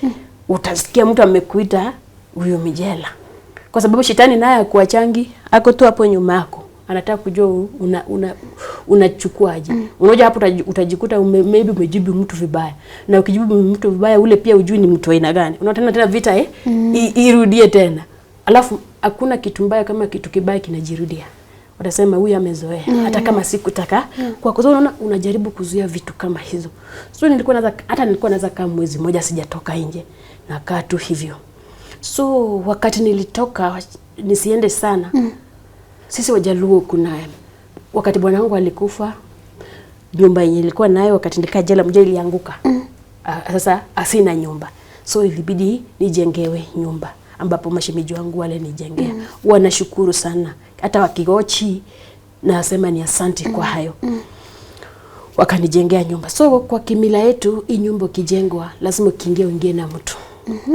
Utasikia mtu amekuita huyo mjela. Kwa sababu shetani naye akuachangi, ako tu hapo nyuma yako. Anataka kujua unachukuaje. Unaona hapo utajikuta maybe umejibu mtu vibaya. Na ukijibu mtu vibaya ule pia ujui ni mtu aina gani. Unaona tena vita irudie tena. Alafu hakuna kitu mbaya kama kitu kibaya kinajirudia. Watasema huyu amezoea hata kama sikutaka. Kwa sababu unaona unajaribu kuzuia vitu kama hizo. So nilikuwa naweza kama mwezi mmoja sijatoka nje. Nakaa tu hivyo. So wakati nilitoka nisiende sana. Sisi Wajaluo kuna wakati bwana wangu alikufa, nyumba yenye nilikuwa nayo wakati nilikaa jela mmoja ilianguka. Sasa asina nyumba. So ilibidi nijengewe nyumba ambapo mashemeji wangu wale nijengea. Wanashukuru sana. Hata wakigochi nasema ni asante kwa hayo. wakanijengea nyumba. So kwa kimila yetu hii nyumba kijengwa lazima uingie na mtu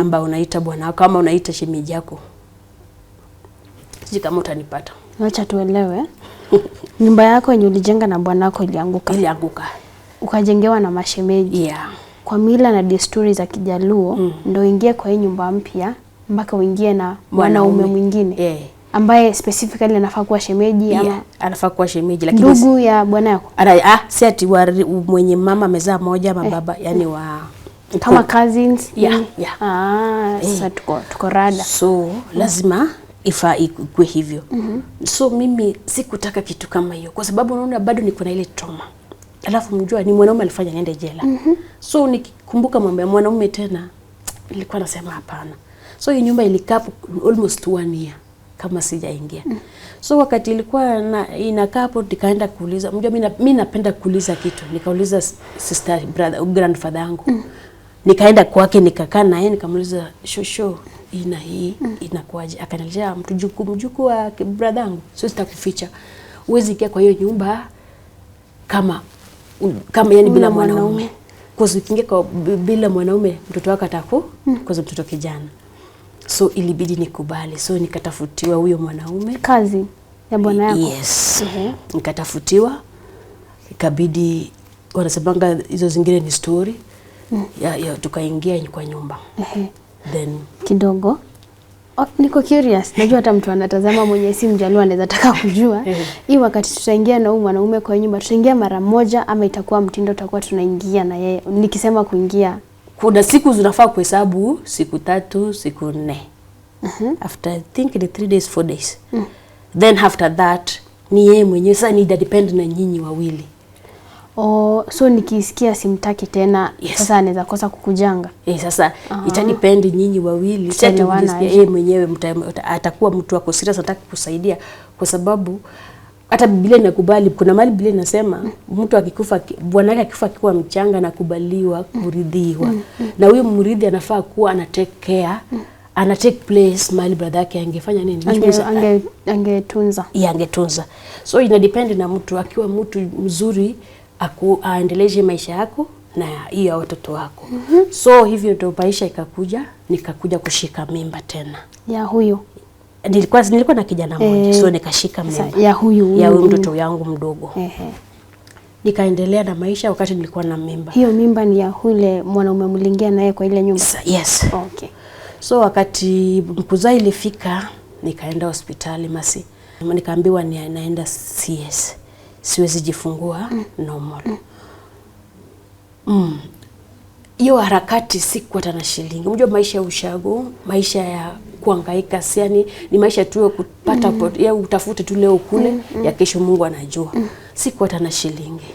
ambao unaita bwana kama unaita shemeji yako. Siji kama utanipata. Acha tuelewe. Nyumba yako yenye ulijenga na bwana wako ilianguka. Ukajengewa na mashemeji. Yeah. Kwa mila na desturi za Kijaluo ndio uingie kwa hii nyumba mpya mpaka uingie na mwanaume mwingine. Ambaye specifically anafaa kuwa shemeji ama anafaa kuwa shemeji, lakini ndugu ya bwana yako. Si ati mwenye mama amezaa moja ama baba, yani wa kama cousins. Sasa tuko rada. So lazima ifaa ikue hivyo. So mimi sikutaka kitu kama hiyo kwa sababu unaona bado niko na ile trauma. Alafu mjua ni mwanaume alifanya niende jela. So nikikumbuka mambo ya mwanaume tena nilikuwa nasema hapana. So hii nyumba ilikaa almost 1 year kama sijaingia. So wakati ilikuwa inakaa hapo nikaenda kuuliza. Mjua mimi napenda kuuliza kitu. Nikauliza sister brother grandfather yangu. Nikaenda kwake nikakaa naye nikamuuliza shosho ina hii inakuaje? Akanieleza mjukuu wa brother yangu. So sitakuficha. Uwezi ingia kwa hiyo nyumba kama yani bila mwanaume. Kwa sababu ukiingia bila mwanaume mtoto wako ataku kwa sababu mtoto kijana. So ilibidi nikubali. So nikatafutiwa huyo mwanaume. Kazi ya bwana yako? Yes. Nikatafutiwa. Ikabidi wanasemanga hizo zingine ni story. Ya tukaingia kwa nyumba. Then kidogo. Niko curious. Najua hata mtu anatazama mwenye si Mjaluo anaweza taka kujua. Hii wakati tutaingia na huyu mwanaume kwa nyumba, tutaingia mara moja ama itakuwa mtindo tutakuwa tunaingia na yeye? Nikisema kuingia, kuna siku zinafaa kuhesabu, siku 3, siku 4. After I think the 3 days 4 days. Then after that ni yeye mwenyewe sasa ni depend na nyinyi wawili. So nikisikia simtaki tena sasa anaweza kosa kukujanga. Sasa itadepend nyinyi wawili. Sasa yeye mwenyewe atakuwa mtu wako serious anataka kusaidia kwa sababu hata Biblia inakubali, kuna mahali Biblia inasema mtu akikufa bwana yake akifa akiwa mchanga na kubaliwa kuridhiwa. Na huyo mridhi anafaa kuwa ana take care, ana take place mahali brother yake angefanya nini? Angetunza. Angetunza. So ina depend na mtu akiwa mtu mzuri aendeleze maisha yako na hiyo watoto wako. So hivyo ndio maisha nikakuja kushika mimba tena. Ya huyo. Nilikuwa na kijana mmoja so nikashika mimba. Ya huyo mtoto yangu mdogo. Nikaendelea na maisha wakati nilikuwa na mimba. Hiyo mimba ni ya yule mwanaume mlingia naye kwa ile nyumba? Yes. Okay. So wakati kuzaa ilifika nikaenda hospitali nikaambiwa naenda CS. Siwezi jifungua normal. Hiyo harakati sikuwa hata shilingi. Unajua maisha ya ushago, maisha ya kuhangaika, yani ni maisha tu ya kupata ya utafute tu leo kule ya kesho Mungu anajua. Sikuwa hata shilingi.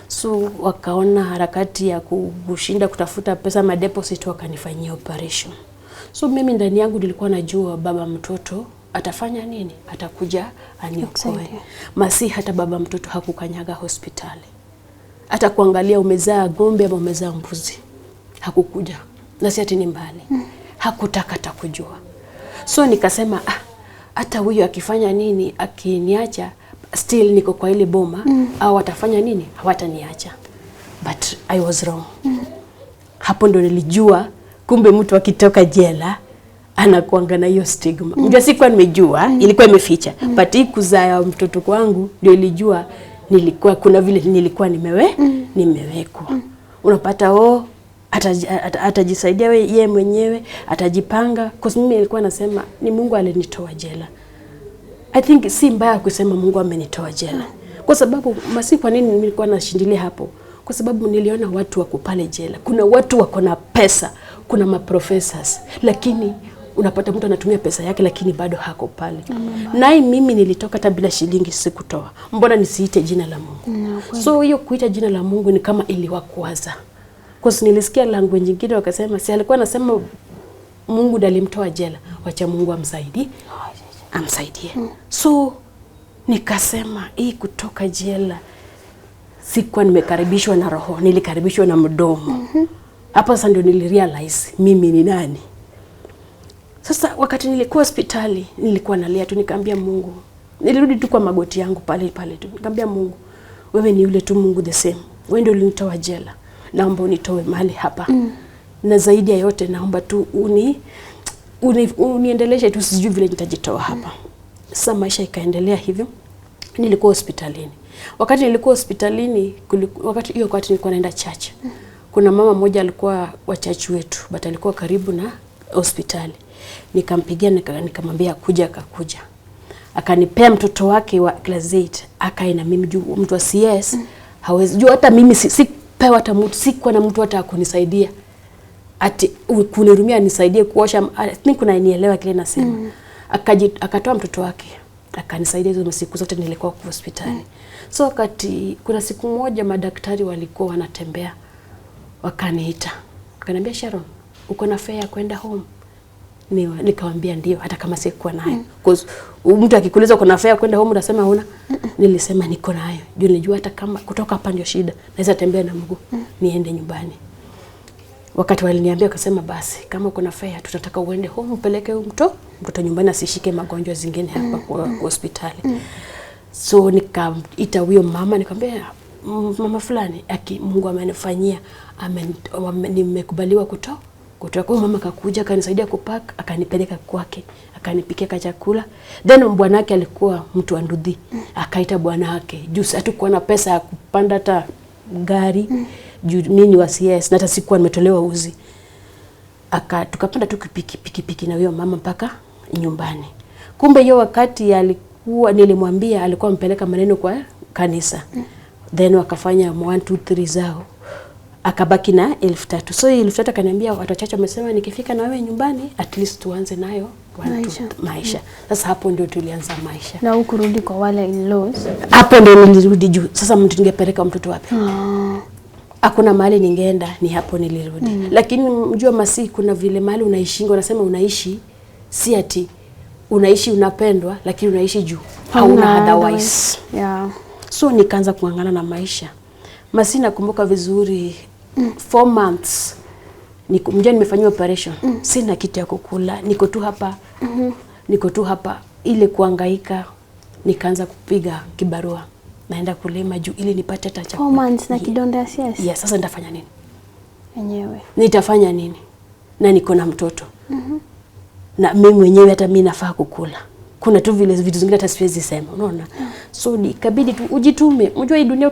So wakaona harakati ya kushinda kutafuta pesa deposit wakanifanyia operation. So mimi ndani yangu nilikuwa najua baba mtoto atafanya nini? Atakuja aniokoe. Hata baba mtoto hakukanyaga hospitali. Hata kuangalia umezaa ng'ombe ama umezaa mbuzi. Hakukuja. Na si ati ni mbali. Hakutaka atakujua. So nikasema hata huyo akifanya nini akiniacha still niko kwa ile boma au atafanya nini? Hawataniacha. But I was wrong. Hapo ndo nilijua kumbe mtu akitoka jela anakuanga na hiyo stigma. Unajua sikuwa nimejua, ilikuwa imeficha. But hii kuzaa mtoto kwangu ndio nilijua kuna vile nilikuwa nimewekwa. Unapata atajisaidia yeye mwenyewe, atajipanga. Kwa sababu mimi nilikuwa nasema ni Mungu alinitoa jela. I think si mbaya kusema Mungu amenitoa jela. Kwa sababu kwa nini nilikuwa nashindilia hapo? Kwa sababu niliona watu wako pale jela. Kuna watu wako na pesa, kuna maprofessors, lakini unapata mtu anatumia pesa yake lakini bado hako pale. Naye mimi nilitoka hata bila shilingi sikutoa. Mbona nisiite jina la Mungu? So hiyo kuita jina la Mungu ni kama iliwakwaza. Kwa sababu nilisikia language nyingine wakasema si alikuwa anasema Mungu ndiye alimtoa jela, wacha Mungu amsaidie. So nikasema hii kutoka jela sikuwa nimekaribishwa na roho, nilikaribishwa na mdomo. Hapa sasa ndio nilirealize mimi ni nani. Sasa wakati nilikuwa hospitali nilikuwa nalia tu nikamwambia Mungu. Nilirudi tu kwa magoti yangu pale tu. Nikamwambia Mungu, wewe ni yule tu Mungu the same. wewe ndio ulinitoa jela, naomba unitoe mahali hapa. Na zaidi ya yote naomba tu uniendeleshe tu, sijui vile nitajitoa hapa. Sasa maisha ikaendelea hivyo. Nilikuwa hospitalini. Wakati nilikuwa hospitalini, wakati nilikuwa naenda church. Kuna mama mmoja alikuwa wa church wetu, but alikuwa karibu na hospitali. Nikampigia nikamwambia akakuja. Akanipea mtoto wake wa class 8, akae na mimi juu mtu wa CS hawezi juu, hata mimi sipewa hata mtu, sikuwa na mtu hata akunisaidia. Ati kunirumia nisaidie kuosha, I think unanielewa kile nasema. Akatoa mtoto wake akanisaidia hizo siku zote nilikuwa kwa hospitali. So wakati kuna siku moja madaktari walikuwa wanatembea, wakaniita. Wakaniambia, Sharon, uko na fare ya kwenda home? Nikamwambia ndio, hata kama sikuwa nayo. Because mtu akikuuliza uko na fare ya kwenda home unasema huna. Nilisema niko nayo. Juu nilijua hata kama kutoka hapa ndio shida, naweza tembea na mguu niende nyumbani. Wakati waliniambia akasema basi kama uko na fare tutataka uende home upeleke mtoto nyumbani asishike magonjwa zingine hapa kwa hospitali. So nikaita huyo mama nikamwambia, mama fulani Mungu amenifanyia, nimekubaliwa kutoka. Kwa mama akakuja akanisaidia kupack, akanipeleka kwake, akanipikia chakula. Then bwana wake alikuwa mtu wa Ndudhi. Akaita bwana wake. Juu hatakuwa na pesa ya kupanda hata gari. Juu mimi wa CS na hata sikuwa nimetolewa uzi. Tukapanda tu pikipiki na huyo mama mpaka nyumbani. Kumbe hiyo wakati nilimwambia alikuwa mpeleka maneno kwa kanisa. Then wakafanya 1 2 3 zao. Akabaki na 1300. So 1300 akaniambia watu wachache wamesema nikifika na wewe nyumbani at least tuanze nayo maisha. Sasa hapo ndio tulianza maisha. Na ukurudi kwa wale in-laws? Hapo ndio nilirudi juu. Sasa mtu ningepeleka mtoto wapi? Hakuna mahali ningeenda, ni hapo nilirudi. Lakini mjua masi kuna vile mahali unaishingo, unasema unaishi si ati unaishi unapendwa, lakini unaishi juu hauna otherwise. Yeah. So nikaanza kuangana na maisha. Masi nakumbuka vizuri 4 months nimefanywa operation. Sina kitu ya kukula, niko tu hapa ile kuhangaika. Nikaanza kupiga kibarua, naenda kulima juu ili nipate hata chakula. 4 months na kidonda ya CS? Yes, sasa nitafanya nini? Enyewe. Nitafanya nini? Na niko na mtoto. Na mimi mwenyewe hata mimi nafaa kukula. Kuna tu vile vitu zingine hata siwezi sema, unaona? So ikabidi tu ujitume. Unajua hii dunia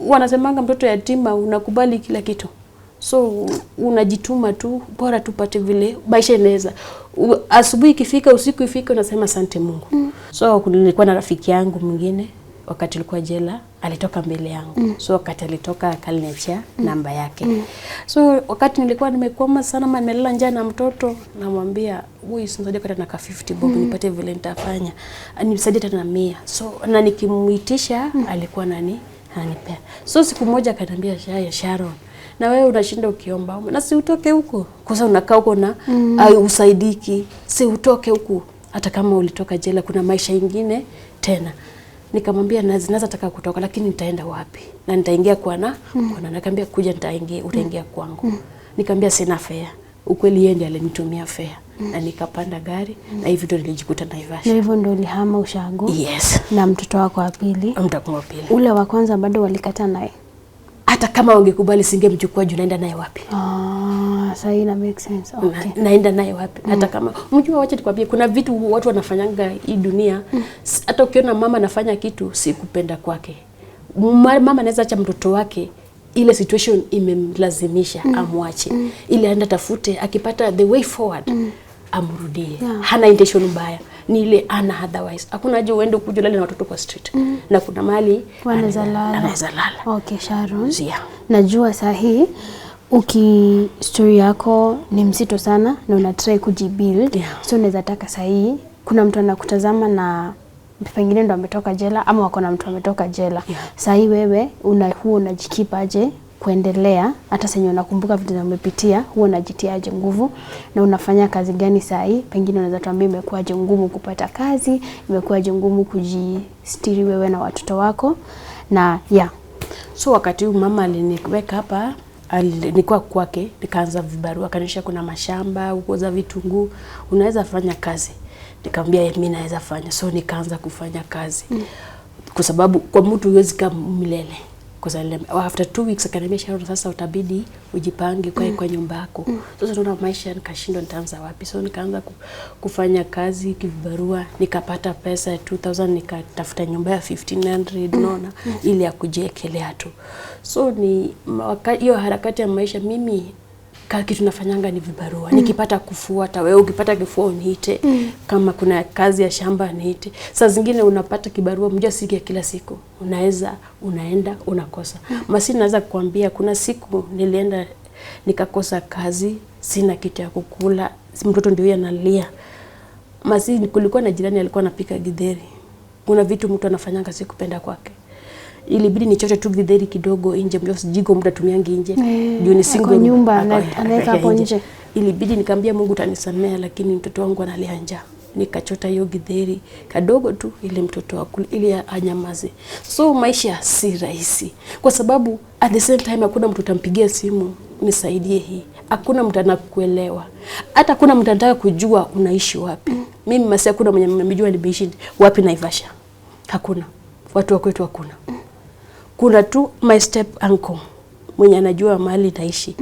wanasemanga mtoto yatima unakubali kila kitu. So unajituma tu, bora tupate vile maisha inaweza. Asubuhi ikifika, usiku ifika, unasema asante Mungu. So nilikuwa na rafiki yangu mwingine wakati alikuwa jela, alitoka mbele yangu. So wakati alitoka akaniachia namba yake. So wakati nilikuwa nimekwama sana, nimelala njaa na mtoto, namwambia, "Wewe usinisaidie hata na 50 bob nipate vile nitafanya. Nisaidie hata na 100." So na nikimuitisha alikuwa ananipea. So siku moja akaniambia, Sharon, na wewe unashinda ukiomba, na si utoke huko. Kosa unakaa huko na usaidiki. Si utoke huko. Hata kama ulitoka jela kuna maisha ingine tena. Nikamwambia naweza taka kutoka, lakini nitaenda wapi? Na nitaingia kwa nikamwambia kuja utaingia kwangu. Nikamwambia sina fare. Ukweli yeye ndiye alinitumia fare. Na nikapanda gari na hivi ndio nilijikuta Naivasha. Na hivyo ndio ulihama ushago? Yes. Na mtoto wako wa pili? Mtoto wa pili. Ule wa kwanza bado walikata naye? Hata kama wangekubali singemchukua juu naenda naye wapi? Sasa ina make sense. Okay. Naenda naye wapi? Hata kama mjua, wacha nikwambie, kuna vitu watu wanafanyanga hii dunia. Hata ukiona mama anafanya kitu si kupenda kwake. Mama anaweza acha mtoto wake ile situation imemlazimisha amwache. Ile aenda tafute, akipata the way forward amrudie. Hana intention mbaya. Ni ile ana otherwise. Hakuna haja uende kujulala na watoto kwa street. Na kuna mali anaweza lala. Okay, Sharon. Yeah. Najua sahi story yako ni mzito sana na una try kujibuild. Yeah. So unaweza taka sahi kuna mtu anakutazama na pengine ndo ametoka jela ama wako na mtu ametoka jela. Yeah. Sahi wewe unajikipa aje kuendelea hata senye unakumbuka vitu umepitia, unajitiaje nguvu na unafanya kazi gani sahi? Pengine unaweza tuambia imekuwaje ngumu kupata kazi, imekuwaje ngumu kujistiri wewe na watoto wako na So wakati mama aliniweka hapa, nilikuwa kwake, nikaanza vibarua, akanisha kuna mashamba, kuuza vitunguu, unaweza fanya kazi. Nikamwambia mimi naweza fanya. So nikaanza kufanya kazi. Kwa sababu kwa mtu huwezi kama milele. Because after 2 weeks akaniambia Sharon, sasa utabidi ujipange kwa nyumba yako. Sasa tunaona maisha nikashindwa nitaanza wapi. So nikaanza kufanya kazi kibarua, nikapata pesa ya 2000, nikatafuta nyumba ya 1500 unaona ili ya kujiekelea tu. So ni hiyo harakati ya maisha mimi kitu nafanyanga ni vibarua. Nikipata kufua, hata wewe ukipata kifua uniite. Kama kuna kazi ya shamba niite. Saa zingine unapata kibarua mmoja siku ya kila siku. Unaenda, unakosa. Masi naweza kukuambia kuna siku nilienda nikakosa kazi, sina kitu ya kukula, mtoto ndio analia. Masi kulikuwa na jirani alikuwa anapika githeri. Kuna vitu mtu anafanyanga sikupenda kwake. Ilibidi nichoche tu githeri kidogo nje, mjua sijiko mtu atumiangi nje. Ndio ni single nyumba anaweka hapo nje. Ilibidi nikamwambia Mungu utanisamea, lakini mtoto wangu analia njaa. Nikachota hiyo githeri kadogo tu ili mtoto wangu ili anyamaze. So maisha si rahisi. Kwa sababu at the same time hakuna mtu utampigia simu nisaidie hii. Hakuna mtu anakuelewa. Hata kuna mtu anataka kujua unaishi wapi. Mimi Masi hakuna mwenye nimejua nimeishi wapi Naivasha. Hakuna. Watu wa kwetu hakuna. Kuna tu my step uncle mwenye anajua mahali naishi.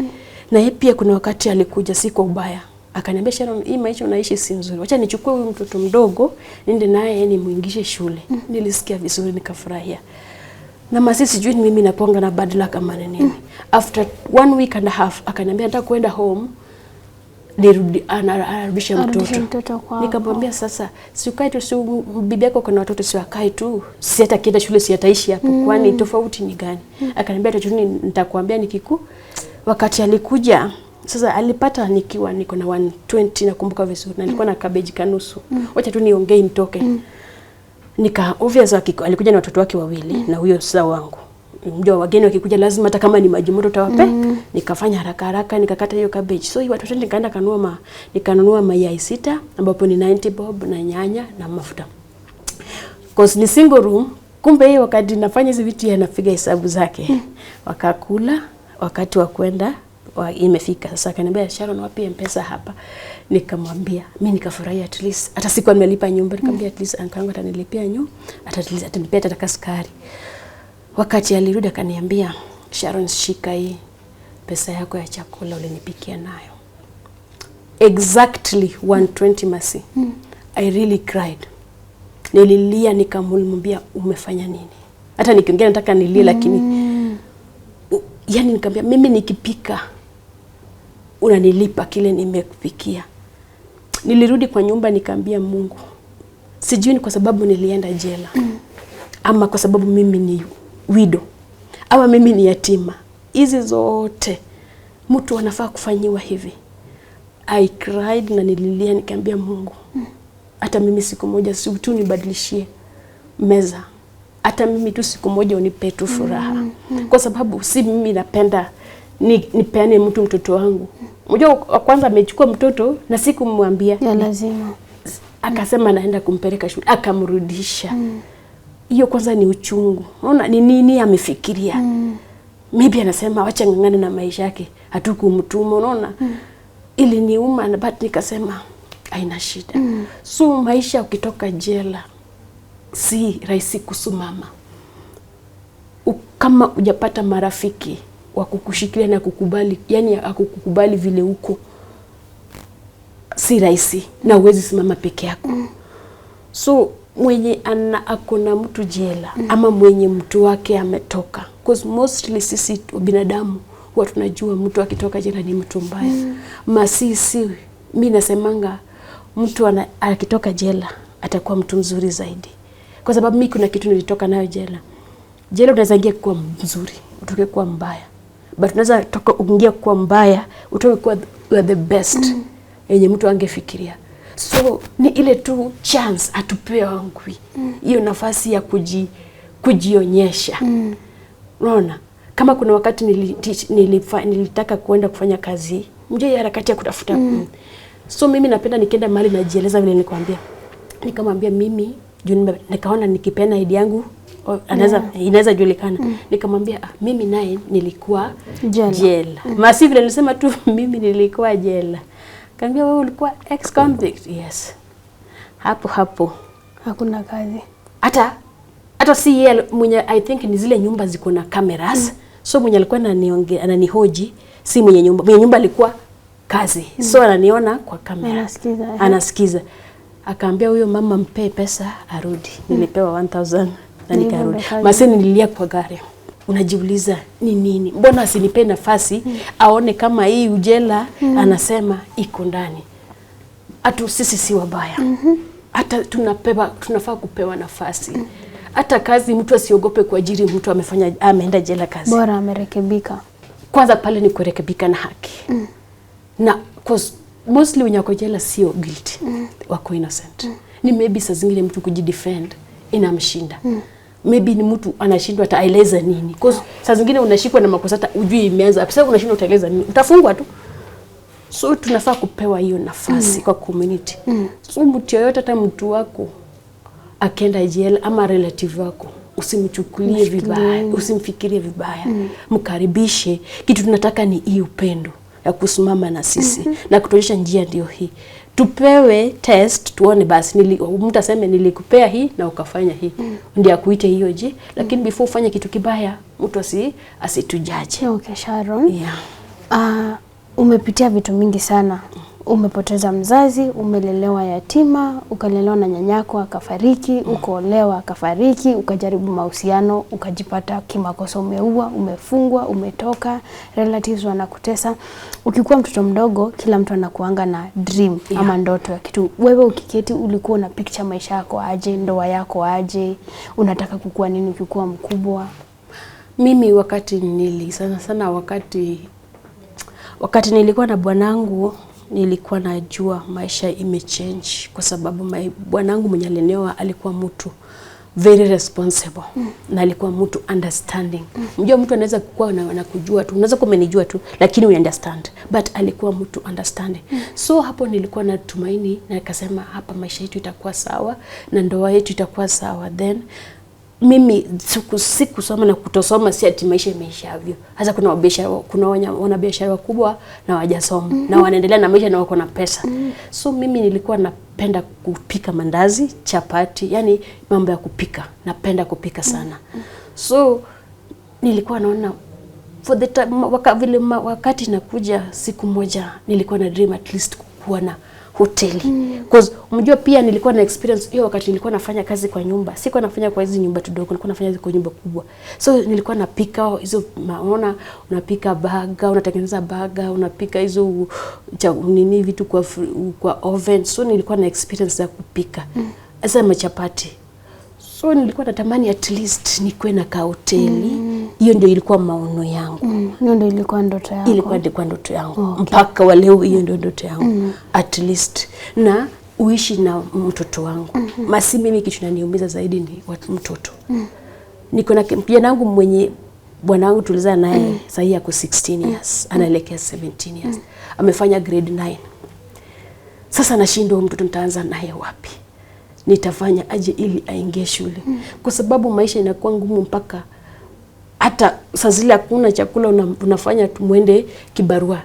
Na yeye pia kuna wakati alikuja si kwa ubaya. Akaniambia Sharon, hii maisha unaishi si nzuri. Wacha nichukue huyu mtoto mdogo niende naye nimuingishe shule. Nilisikia vizuri nikafurahia. Na Masi sijui mimi naponga na bad luck kama nini. After 1 week and a half akaniambia nataka kwenda home. Nirudi anarudisha mtoto. Nikamwambia sasa si ukae tu, si bibi yako kuna watoto si wakae tu. Si hata kienda shule si ataishi hapo. Kwani tofauti ni gani? Akaniambia tu nitakwambia nikiku. Wakati alikuja sasa alipata nikiwa niko na 120 nakumbuka vizuri na nilikuwa na cabbage kanusu. Wacha tu niongee nitoke. Nika obvious alikuja na watoto wake wawili na huyo sasa wangu. Ndio wageni wakikuja lazima hata kama ni maji moto tawape. Nikafanya haraka nikakata hiyo cabbage. So hiyo watoto nikaenda nikanunua mayai 6 ambapo ni 90 bob na nyanya na mafuta. Cause ni single room, kumbe hiyo wakati nafanya hizo vitu yanapiga hesabu zake. Wakakula, wakati wa kwenda imefika. Sasa akaniambia Sharon wapi M-Pesa hapa? Nikamwambia, mimi nikafurahia at least hata sikuwa nimelipa nyumba, nikamwambia at least ankangu atanilipia nyumba, atanilipia hata sukari. Wakati alirudi akaniambia Sharon shika hii pesa yako ya chakula ulinipikia nayo. Exactly 120 Masi. I really cried. Nililia nikamwambia umefanya nini? Hata nikiongea nataka nilie lakini yani nikamwambia mimi nikipika unanilipa kile nimekupikia. Nilirudi kwa nyumba nikamwambia Mungu. Sijui ni kwa sababu nilienda jela. Ama kwa sababu mimi ni widow. Ama mimi ni yatima. Hizi zote mtu anafaa kufanyiwa hivi. I cried na nililia nikamwambia Mungu. Hata mimi siku moja si tu nibadilishie meza. Hata mimi tu siku moja unipe tu furaha. Kwa sababu si mimi napenda nipeane mtoto wangu. Unajua kwanza amechukua mtoto na sikumwambia. Ya lazima. Akasema naenda kumpeleka shule, akamrudisha. Hiyo kwanza ni uchungu. Unaona ni nini amefikiria? Maybe anasema wacha ngangane na maisha yake, hatukumtuma unaona. Ili niuma na but nikasema haina shida. So maisha ukitoka jela si rahisi kusimama. Kama hujapata marafiki wa kukushikilia na kukubali, yani akukubali vile uko, si rahisi na uwezi simama peke yako. So mwenye akona mtu jela ama mwenye mtu wake ametoka, because mostly sisi binadamu huwa tunajua mtu akitoka jela ni mtu mbaya. Masisi mimi nasemanga mtu akitoka jela atakuwa mtu mzuri zaidi. Kwa sababu mimi kuna kitu nilitoka nayo jela. Jela unaweza ingia kuwa mzuri, utoke kuwa mbaya. But unaweza toka uingia kuwa mbaya, utoke kuwa the best. Yenye mtu angefikiria. So ni ile tu chance atupea wangu. Hiyo nafasi ya kujionyesha. Unaona? Kama kuna wakati nilitaka kuenda kufanya kazi, mje harakati ya kutafuta. So mimi napenda nikienda mahali najieleza vile nilikwambia. Nikamwambia mimi nikaona nikipena ID yangu inaweza julikana. Nikamwambia mimi naye nilikuwa jela. Masi vile nilisema tu mimi nilikuwa jela. Kaambia wewe ulikuwa ex convict? Yes. Hapo hakuna kazi. Hata hata si yeye mwenye, I think ni zile nyumba ziko na cameras. So mwenye alikuwa ananihoji si mwenye nyumba. Mwenye nyumba alikuwa kazi. So ananiona kwa kamera. Anasikiza. Akaambia huyo mama mpe pesa arudi. Nilipewa 1000 na nikarudi. Maseni nililia kwa gari. Unajiuliza ni nini? Mbona asinipe nafasi aone kama hii ujela anasema iko ndani. Hata sisi si wabaya. Hata tunafaa kupewa nafasi. Hata kazi mtu asiogope kuajiri mtu ameenda jela kazi. Bora amerekebika. Kwanza pale ni kurekebika na haki. Na cause mostly wenye wako jela sio guilty. Wako innocent. Ni maybe saa zingine mtu kujidefend inamshinda. Maybe ni mtu anashindwa ataeleza nini. Cause saa zingine unashikwa na makosa hata ujui imeanza. Sasa unashindwa utaeleza nini? Utafungwa tu. So tunafaa kupewa hiyo nafasi kwa community. So mtu yoyote, hata mtu wako akienda jela ama relative wako, usimchukulie vibaya, usimfikirie vibaya. Mkaribishe. Kitu tunataka ni hii upendo ya kusimama na sisi na kutuonyesha njia ndio hii. Tupewe test tuone basi mtu aseme nilikupea hii na ukafanya hii. Ndio akuite hiyo je, lakini before ufanye kitu kibaya mtu asitujaje. Okay, Sharon. Umepitia vitu mingi sana. Umepoteza mzazi, umelelewa yatima, ukalelewa na nyanyako akafariki, ukaolewa akafariki, ukajaribu mahusiano, ukajipata kimakosa umeua, umefungwa, umetoka, relatives wanakutesa. Ukikuwa mtoto mdogo, kila mtu anakuanga na dream ama ndoto ya kitu. Wewe ukiketi ulikuwa una picture maisha yako aje, ndoa yako aje, unataka kukua nini ukikuwa mkubwa? Mimi wakati wakati nilikuwa na bwanangu, nilikuwa najua maisha imechange kwa sababu bwanangu mwenye aliolewa alikuwa mtu very responsible na alikuwa mtu understanding. Unajua mtu anaweza kuwa na kujua tu, unaweza kuwa umenijua tu lakini we understand, but alikuwa mtu understanding. So hapo nilikuwa na tumaini na nikasema hapa maisha yetu itakuwa sawa na ndoa yetu itakuwa sawa. Then mimi sikusoma na kutosoma si ati maisha imeisha hivyo. Hasa kuna wanabiashara wakubwa na wajasoma na wanaendelea na maisha na wako na pesa. So mimi nilikuwa napenda kupika mandazi, chapati, yani mambo ya kupika. Napenda kupika sana. So nilikuwa naona for the time, wakati nakuja siku moja nilikuwa na dream at least kuwa na hoteli. Because umejua pia nilikuwa na experience hiyo wakati nilikuwa nafanya kazi kwa nyumba. Sikuwa nafanya kwa hizo nyumba tudogo, nilikuwa nafanya kwa nyumba kubwa. So nilikuwa napika hizo unapika burger, unatengeneza burger, unapika hizo nini vitu kwa oven. So nilikuwa na experience ya kupika. Sasa machapati. So nilikuwa natamani at least nikuwe na ka hoteli. Hiyo ndio ilikuwa maono yangu. Hiyo ndio ilikuwa ndoto yako. Ilikuwa ndoto yangu. Mpaka wa leo hiyo ndio ndoto yangu. At least na uishi na mtoto wangu. Masi mimi kitu kinaniumiza zaidi ni mtoto. Niko na kijana wangu mwenye bwanangu tulizaa naye sasa yako 16 years, anaelekea 17 years. Amefanya grade 9. Sasa nashindwa mtoto nitaanza naye wapi? Nitafanya aje ili aingie shule? Kwa sababu maisha inakuwa ngumu mpaka hata saa zile hakuna chakula unafanya muende kibarua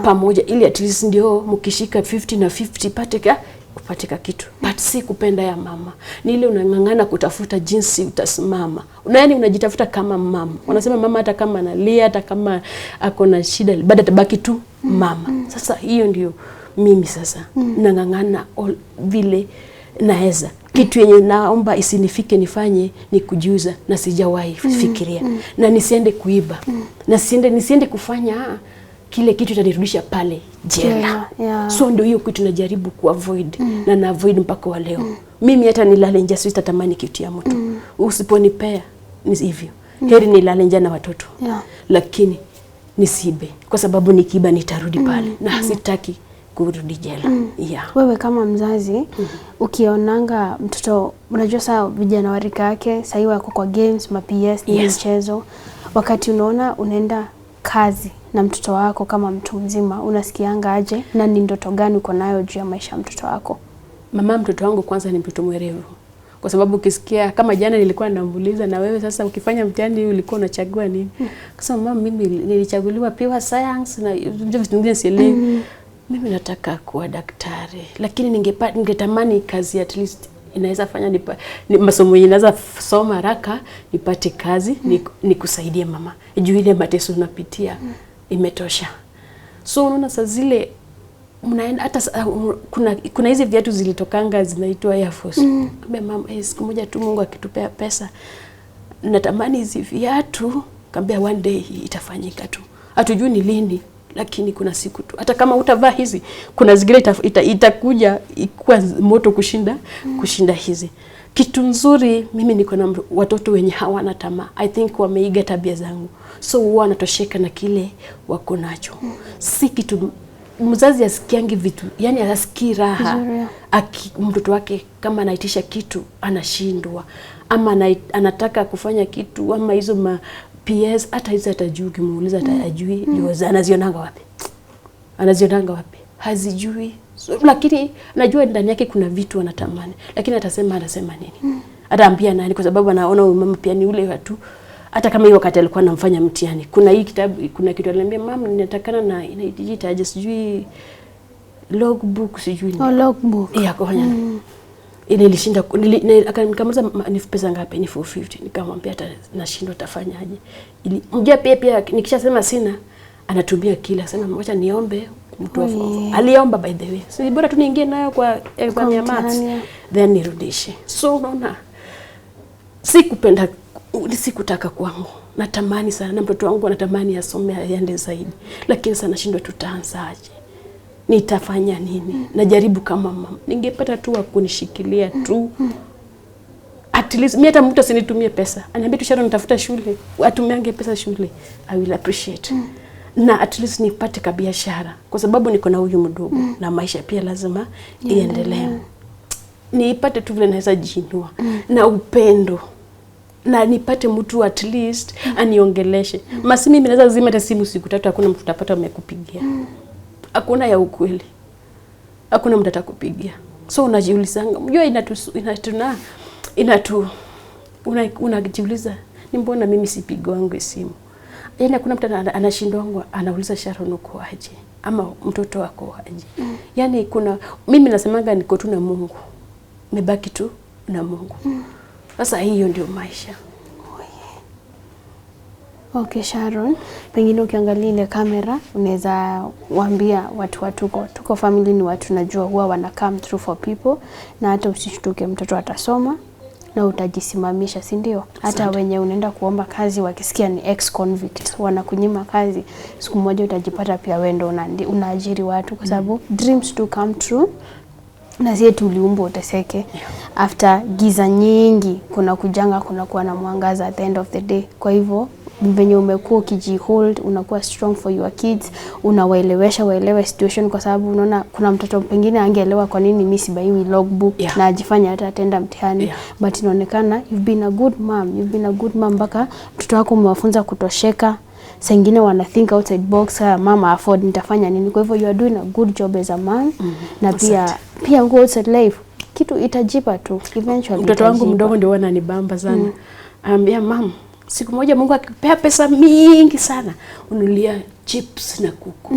pamoja ili at least ndio mkishika 50 na 50 upatika kitu. But si kupenda ya mama. Ni ile unangangana kutafuta jinsi utasimama. Yaani unajitafuta kama mama. Wanasema mama hata kama analia, hata kama ako na shida, bado atabaki tu mama. Sasa hiyo ndio mimi sasa. Nangangana vile naweza. Kitu yenye naomba isinifike nifanye ni kujiuza na sijawahi fikiria. Na nisiende kuiba. Na nisiende kufanya kile kitu itanirudisha pale jela. So ndio hiyo kitu najaribu kuavoid na na avoid mpaka wa leo. Mimi hata nilale njaa sitatamani kitu ya mtu. Usiponipea ni hivyo. Heri nilale njaa na watoto. Lakini nisibe kwa sababu nikiiba nitarudi pale na sitaki kurudi jela. Wewe kama mzazi ukionanga mtoto, unajua saa vijana wa rika yake sasa wako kwa games, PS, michezo, wakati unaona unaenda kazi na mtoto wako kama mtu mzima, unasikianga aje na ni ndoto gani uko nayo juu ya maisha ya mtoto wako? Mama, mtoto wangu kwanza ni mtoto mwerevu. Kwa sababu ukisikia kama jana nilikuwa namuuliza na wewe sasa ukifanya mtihani ulikuwa unachagua nini? Kwa mama, mimi nilichaguliwa pure science na vitu vingine sielewi. Mimi nataka kuwa daktari, lakini ningetamani kazi at least inaweza fanya masomo inaweza soma haraka, nipate kazi, nikusaidie mama. Juu ile mateso unapitia imetosha. So unaona saa zile mnaenda hata kuna hizi viatu zilitokanga zinaitwa Air Force. Mama, siku moja tu Mungu akitupea pesa natamani hizi viatu, kaambia one day itafanyika tu. Hatujui ni lini, lakini kuna siku tu. Hata kama utavaa hizi, kuna zingine itakuja ikuwa moto kushinda hizi. Kitu nzuri, mimi niko na watoto wenye hawana tamaa. I think wameiga tabia zangu. So huwa wanatosheka na kile wako nacho. Si kitu mzazi asikiangi vitu, yani asikii raha. Mtoto wake kama anaitisha kitu anashindwa, ama anataka kufanya kitu, ama hizo PS hata hizo atajui, kimuuliza atajui, anazionanga wapi? Hazijui. So, lakini najua ndani yake kuna vitu anatamani, lakini anasema nini? Ataambia nani? Kwa sababu anaona mama pia ni ule watu. Hata kama hiyo wakati alikuwa anamfanya mtihani, kuna hii kitabu, kuna kitu ananiambia mama, ninatakana na inaitije sijui logbook sijui. Logbook. Kufanya. Ile ilishinda, nikamwambia ni pesa ngapi? Ni 450. Nikamwambia hata nashindwa tafanyaje. Mjua pia nikishasema sina, anatumia kila sema acha niombe mtu aliomba by the way. Si bora tu niingie nayo kwa exam ya maths then nirudishe. So unaona sikutaka kwangu. Natamani sana na mtoto wangu anatamani asome aende zaidi. Lakini sana nashindwa tutaanzaje. Nitafanya nini? Najaribu kama mama. Ningepata tu wa kunishikilia tu. At least mimi hata mtu asinitumie pesa. Aniambia tu Sharon nitafuta shule. Atumiange pesa shule. I will appreciate. Na at least nipate kabiashara. Kwa sababu niko na huyu mdogo na maisha pia lazima iendelee. Nipate tu vile naweza jiinua na upendo. Na nipate mtu at least aniongeleshe. Masi mimi naweza zima hata simu siku 3 hakuna mtu utapata amekupigia. Hakuna ya ukweli. Hakuna mtu atakupigia. So unajiulizanga, unajua unajiuliza ni mbona mimi sipigwangu simu. Yaani kuna mtu anashindwa anauliza Sharon uko aje ama mtoto wako aje. Yaani mimi nasemanga niko tu na Mungu. Nimebaki tu na Mungu. Sasa hiyo ndio maisha. Okay Sharon, pengine ukiangalia ile kamera unaweza waambia watu wa Tuko family ni watu najua huwa wana come through for people, na hata usishtuke mtoto atasoma na utajisimamisha, si ndio? Hata wenye unaenda kuomba kazi wakisikia ni ex convict wanakunyima kazi, siku moja utajipata pia wewe ndio unaajiri watu, kwa sababu dreams do come true. Na sisi tuliumbwa uteseke. After giza nyingi kuna kuwa na mwangaza at the end of the day. Kwa hivyo venye umekuwa ukijihold, unakuwa strong for your kids, waelewe situation, kwa sababu unaona kuna mtoto pengine angeelewa kwa nini mimi sibaiwi logbook na ajifanya hata atenda mtihani. But inaonekana you've been a good mom mpaka mtoto wako umewafunza kutosheka. Sengine wana think outside box, mama afford nitafanya nini. Kwa hivyo you are doing a good job as a man. Na pia uko outside life kitu itajipa tu eventually. Mtoto wangu mdogo ndio ananibamba sana. Anambia mama, siku moja Mungu akipea pesa mingi sana unulia chips na kuku.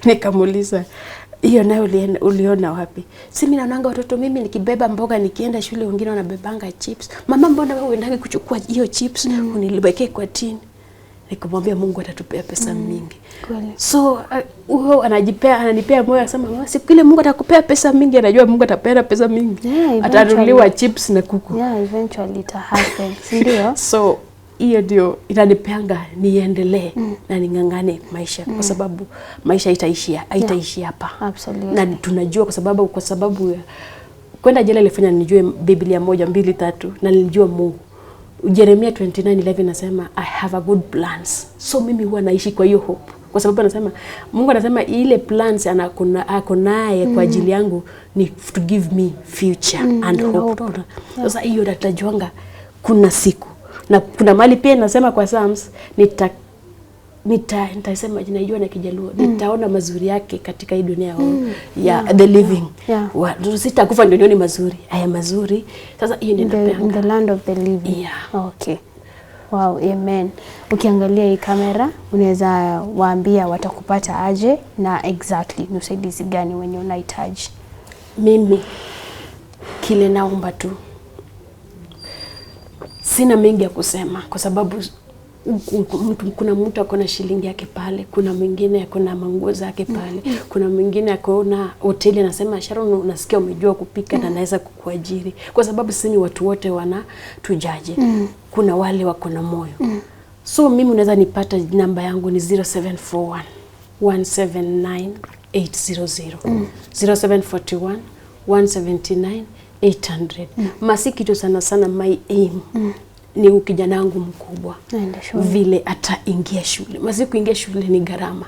Nikamuuliza hiyo nayo uliona wapi? Si mimi naonanga watoto mimi nikibeba mboga nikienda shule wengine wanabebanga chips. Mama, mbona wewe uendagi kuchukua hiyo chips uniliwekee kwa tin? Nikamwambia Mungu atatupea pesa mingi. So ananipea moyo akisema mama, siku ile Mungu atakupea pesa mingi, anajua Mungu atapea pesa mingi. Atanunuliwa chips na kuku. Eventually it happen. Ndio. So hiyo ndio inanipeanga niendelee na ningangane maisha, kwa sababu maisha haitaishi hapa. Absolutely. Na tunajua kwa sababu kwenda jela ilifanya nijue Biblia 1, 2, 3 na nilijua Mungu. Jeremia 29:11 nasema I have a good plans. So mimi huwa naishi kwa hiyo hope. Kwa sababu anasema Mungu anasema ile plans ako naye kwa ajili yangu ni to give me future and hope. Sasa hiyo natajuanga kuna siku. Na kuna mali pia nasema kwa Psalms nitasema najua na Kijaluo nitaona mazuri yake katika hii dunia ya the living. Sitakufa ndio nione mazuri. Haya mazuri. Sasa hiyo ndio napeanga. In the land of the living. Okay. Wow, amen. Ukiangalia hii kamera unaweza waambia watakupata aje na exactly ni usaidizi gani wenye unahitaji? Mimi Kile naomba tu, sina mengi ya kusema kwa sababu kuna mtu akona shilingi yake pale, kuna mwingine akona manguo zake pale, kuna mwingine akona hoteli anasema Sharon, unasikia umejua kupika na naweza kukuajiri, kwa sababu sisi watu wote wana tujaje. Kuna wale wako na moyo. So mimi unaweza nipata, namba yangu ni 0741 179 800 0741 179 800. Masikito sana sana my aim ni kijana wangu mkubwa vile ataingia shule. Masiku ingia shule ni gharama.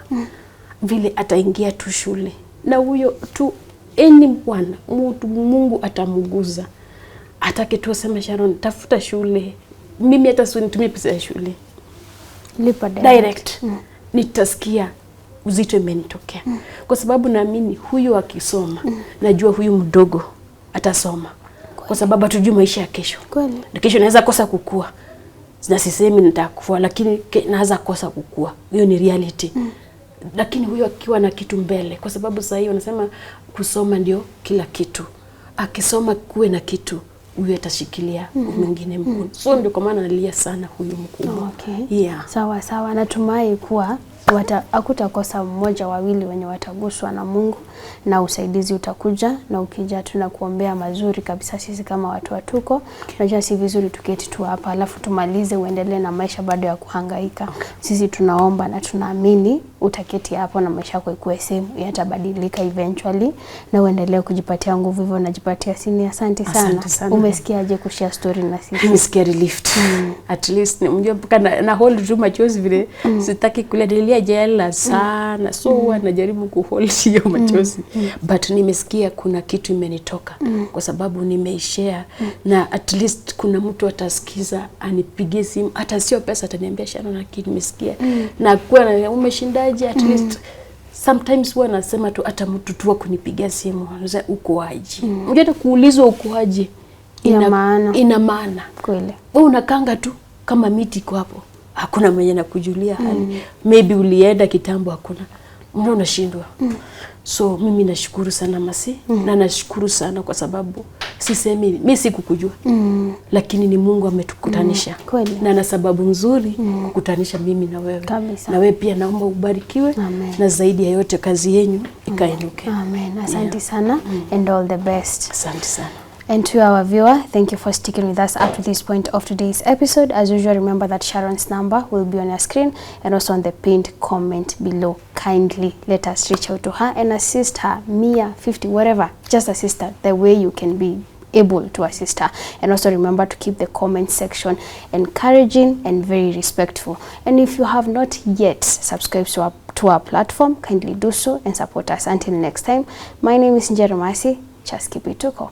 Vile ataingia tu shule na huyo tu anyone mtu Mungu atamuguza. Atake tu sema Sharon, tafuta shule. Mimi hata sinitumie pesa ya shule. Lipa direct. Nitasikia uzito imenitokea. Kwa sababu naamini huyu akisoma, najua huyu mdogo atasoma. Kwa sababu hatujui maisha ya kesho. Kweli. Kesho naweza kosa kukua. Na sisemi nitakufa, lakini naweza kosa kukua. Hiyo ni reality. Lakini huyu akiwa na kitu mbele, kwa sababu sasa hivi wanasema kusoma ndio kila kitu. Akisoma kuwe na kitu, huyu atashikilia mwingine mkuu. So ndio kwa maana nalia sana huyu mkubwa. Okay. Yeah. Sawa sawa, natumai kuwa hakutakosa mmoja wawili wenye wataguswa na Mungu na usaidizi utakuja, na ukija tunakuombea mazuri kabisa. Sisi kama watu wa Tuko, najua si vizuri tuketi tu hapa alafu tumalize uendelee na maisha bado ya kuhangaika. Sisi tunaomba na tunaamini utaketi hapo na maisha yako ikuwe same, yatabadilika eventually na uendelee kujipatia nguvu hivyo unajipatia sini. Asante sana. Umesikiaje kushare story na sisi? Nimesikia relief. At least unajua mpaka na hold tu machozi vile sitaki kulia jela sana. So najaribu kuhold hiyo machozi. But nimesikia kuna kitu imenitoka kwa sababu nimeishare na at least kuna mtu atasikiza, anipigie simu, hata sio pesa ataniambia Sharon, lakini nimesikia na kwa umeshindaje. At least sometimes huwa nasema tu hata mtu tu kunipigia simu anaweza uko aje. Unajua kuulizwa uko aje ina maana. Kweli. Wewe unakanga tu kama miti iko hapo. Hakuna mwenye nakujulia hali. Maybe ulienda kitambo hakuna. Mbona unashindwa? So mimi nashukuru sana Masi na nashukuru sana kwa sababu sisemi mimi sikukujua. Lakini ni Mungu ametukutanisha. Na na sababu nzuri kukutanisha mimi na wewe. Kabisa. Na wewe pia naomba ubarikiwe. Amen. Na zaidi ya yote kazi yenu ikainuke. Amen. Asante sana and all the best. Asante sana. And to our viewer, thank you for sticking with us up to this point of today's episode. As usual, remember that Sharon's number will be on your screen and also on the pinned comment below. Kindly let us reach out to her and assist her, Mia, 50, whatever. Just assist her the way you can be able to assist her. And also remember to keep the comment section encouraging and very respectful. And if you have not yet subscribed to our platform, kindly do so and support us. Until next time, my name is Sharon. Just keep it Tuko.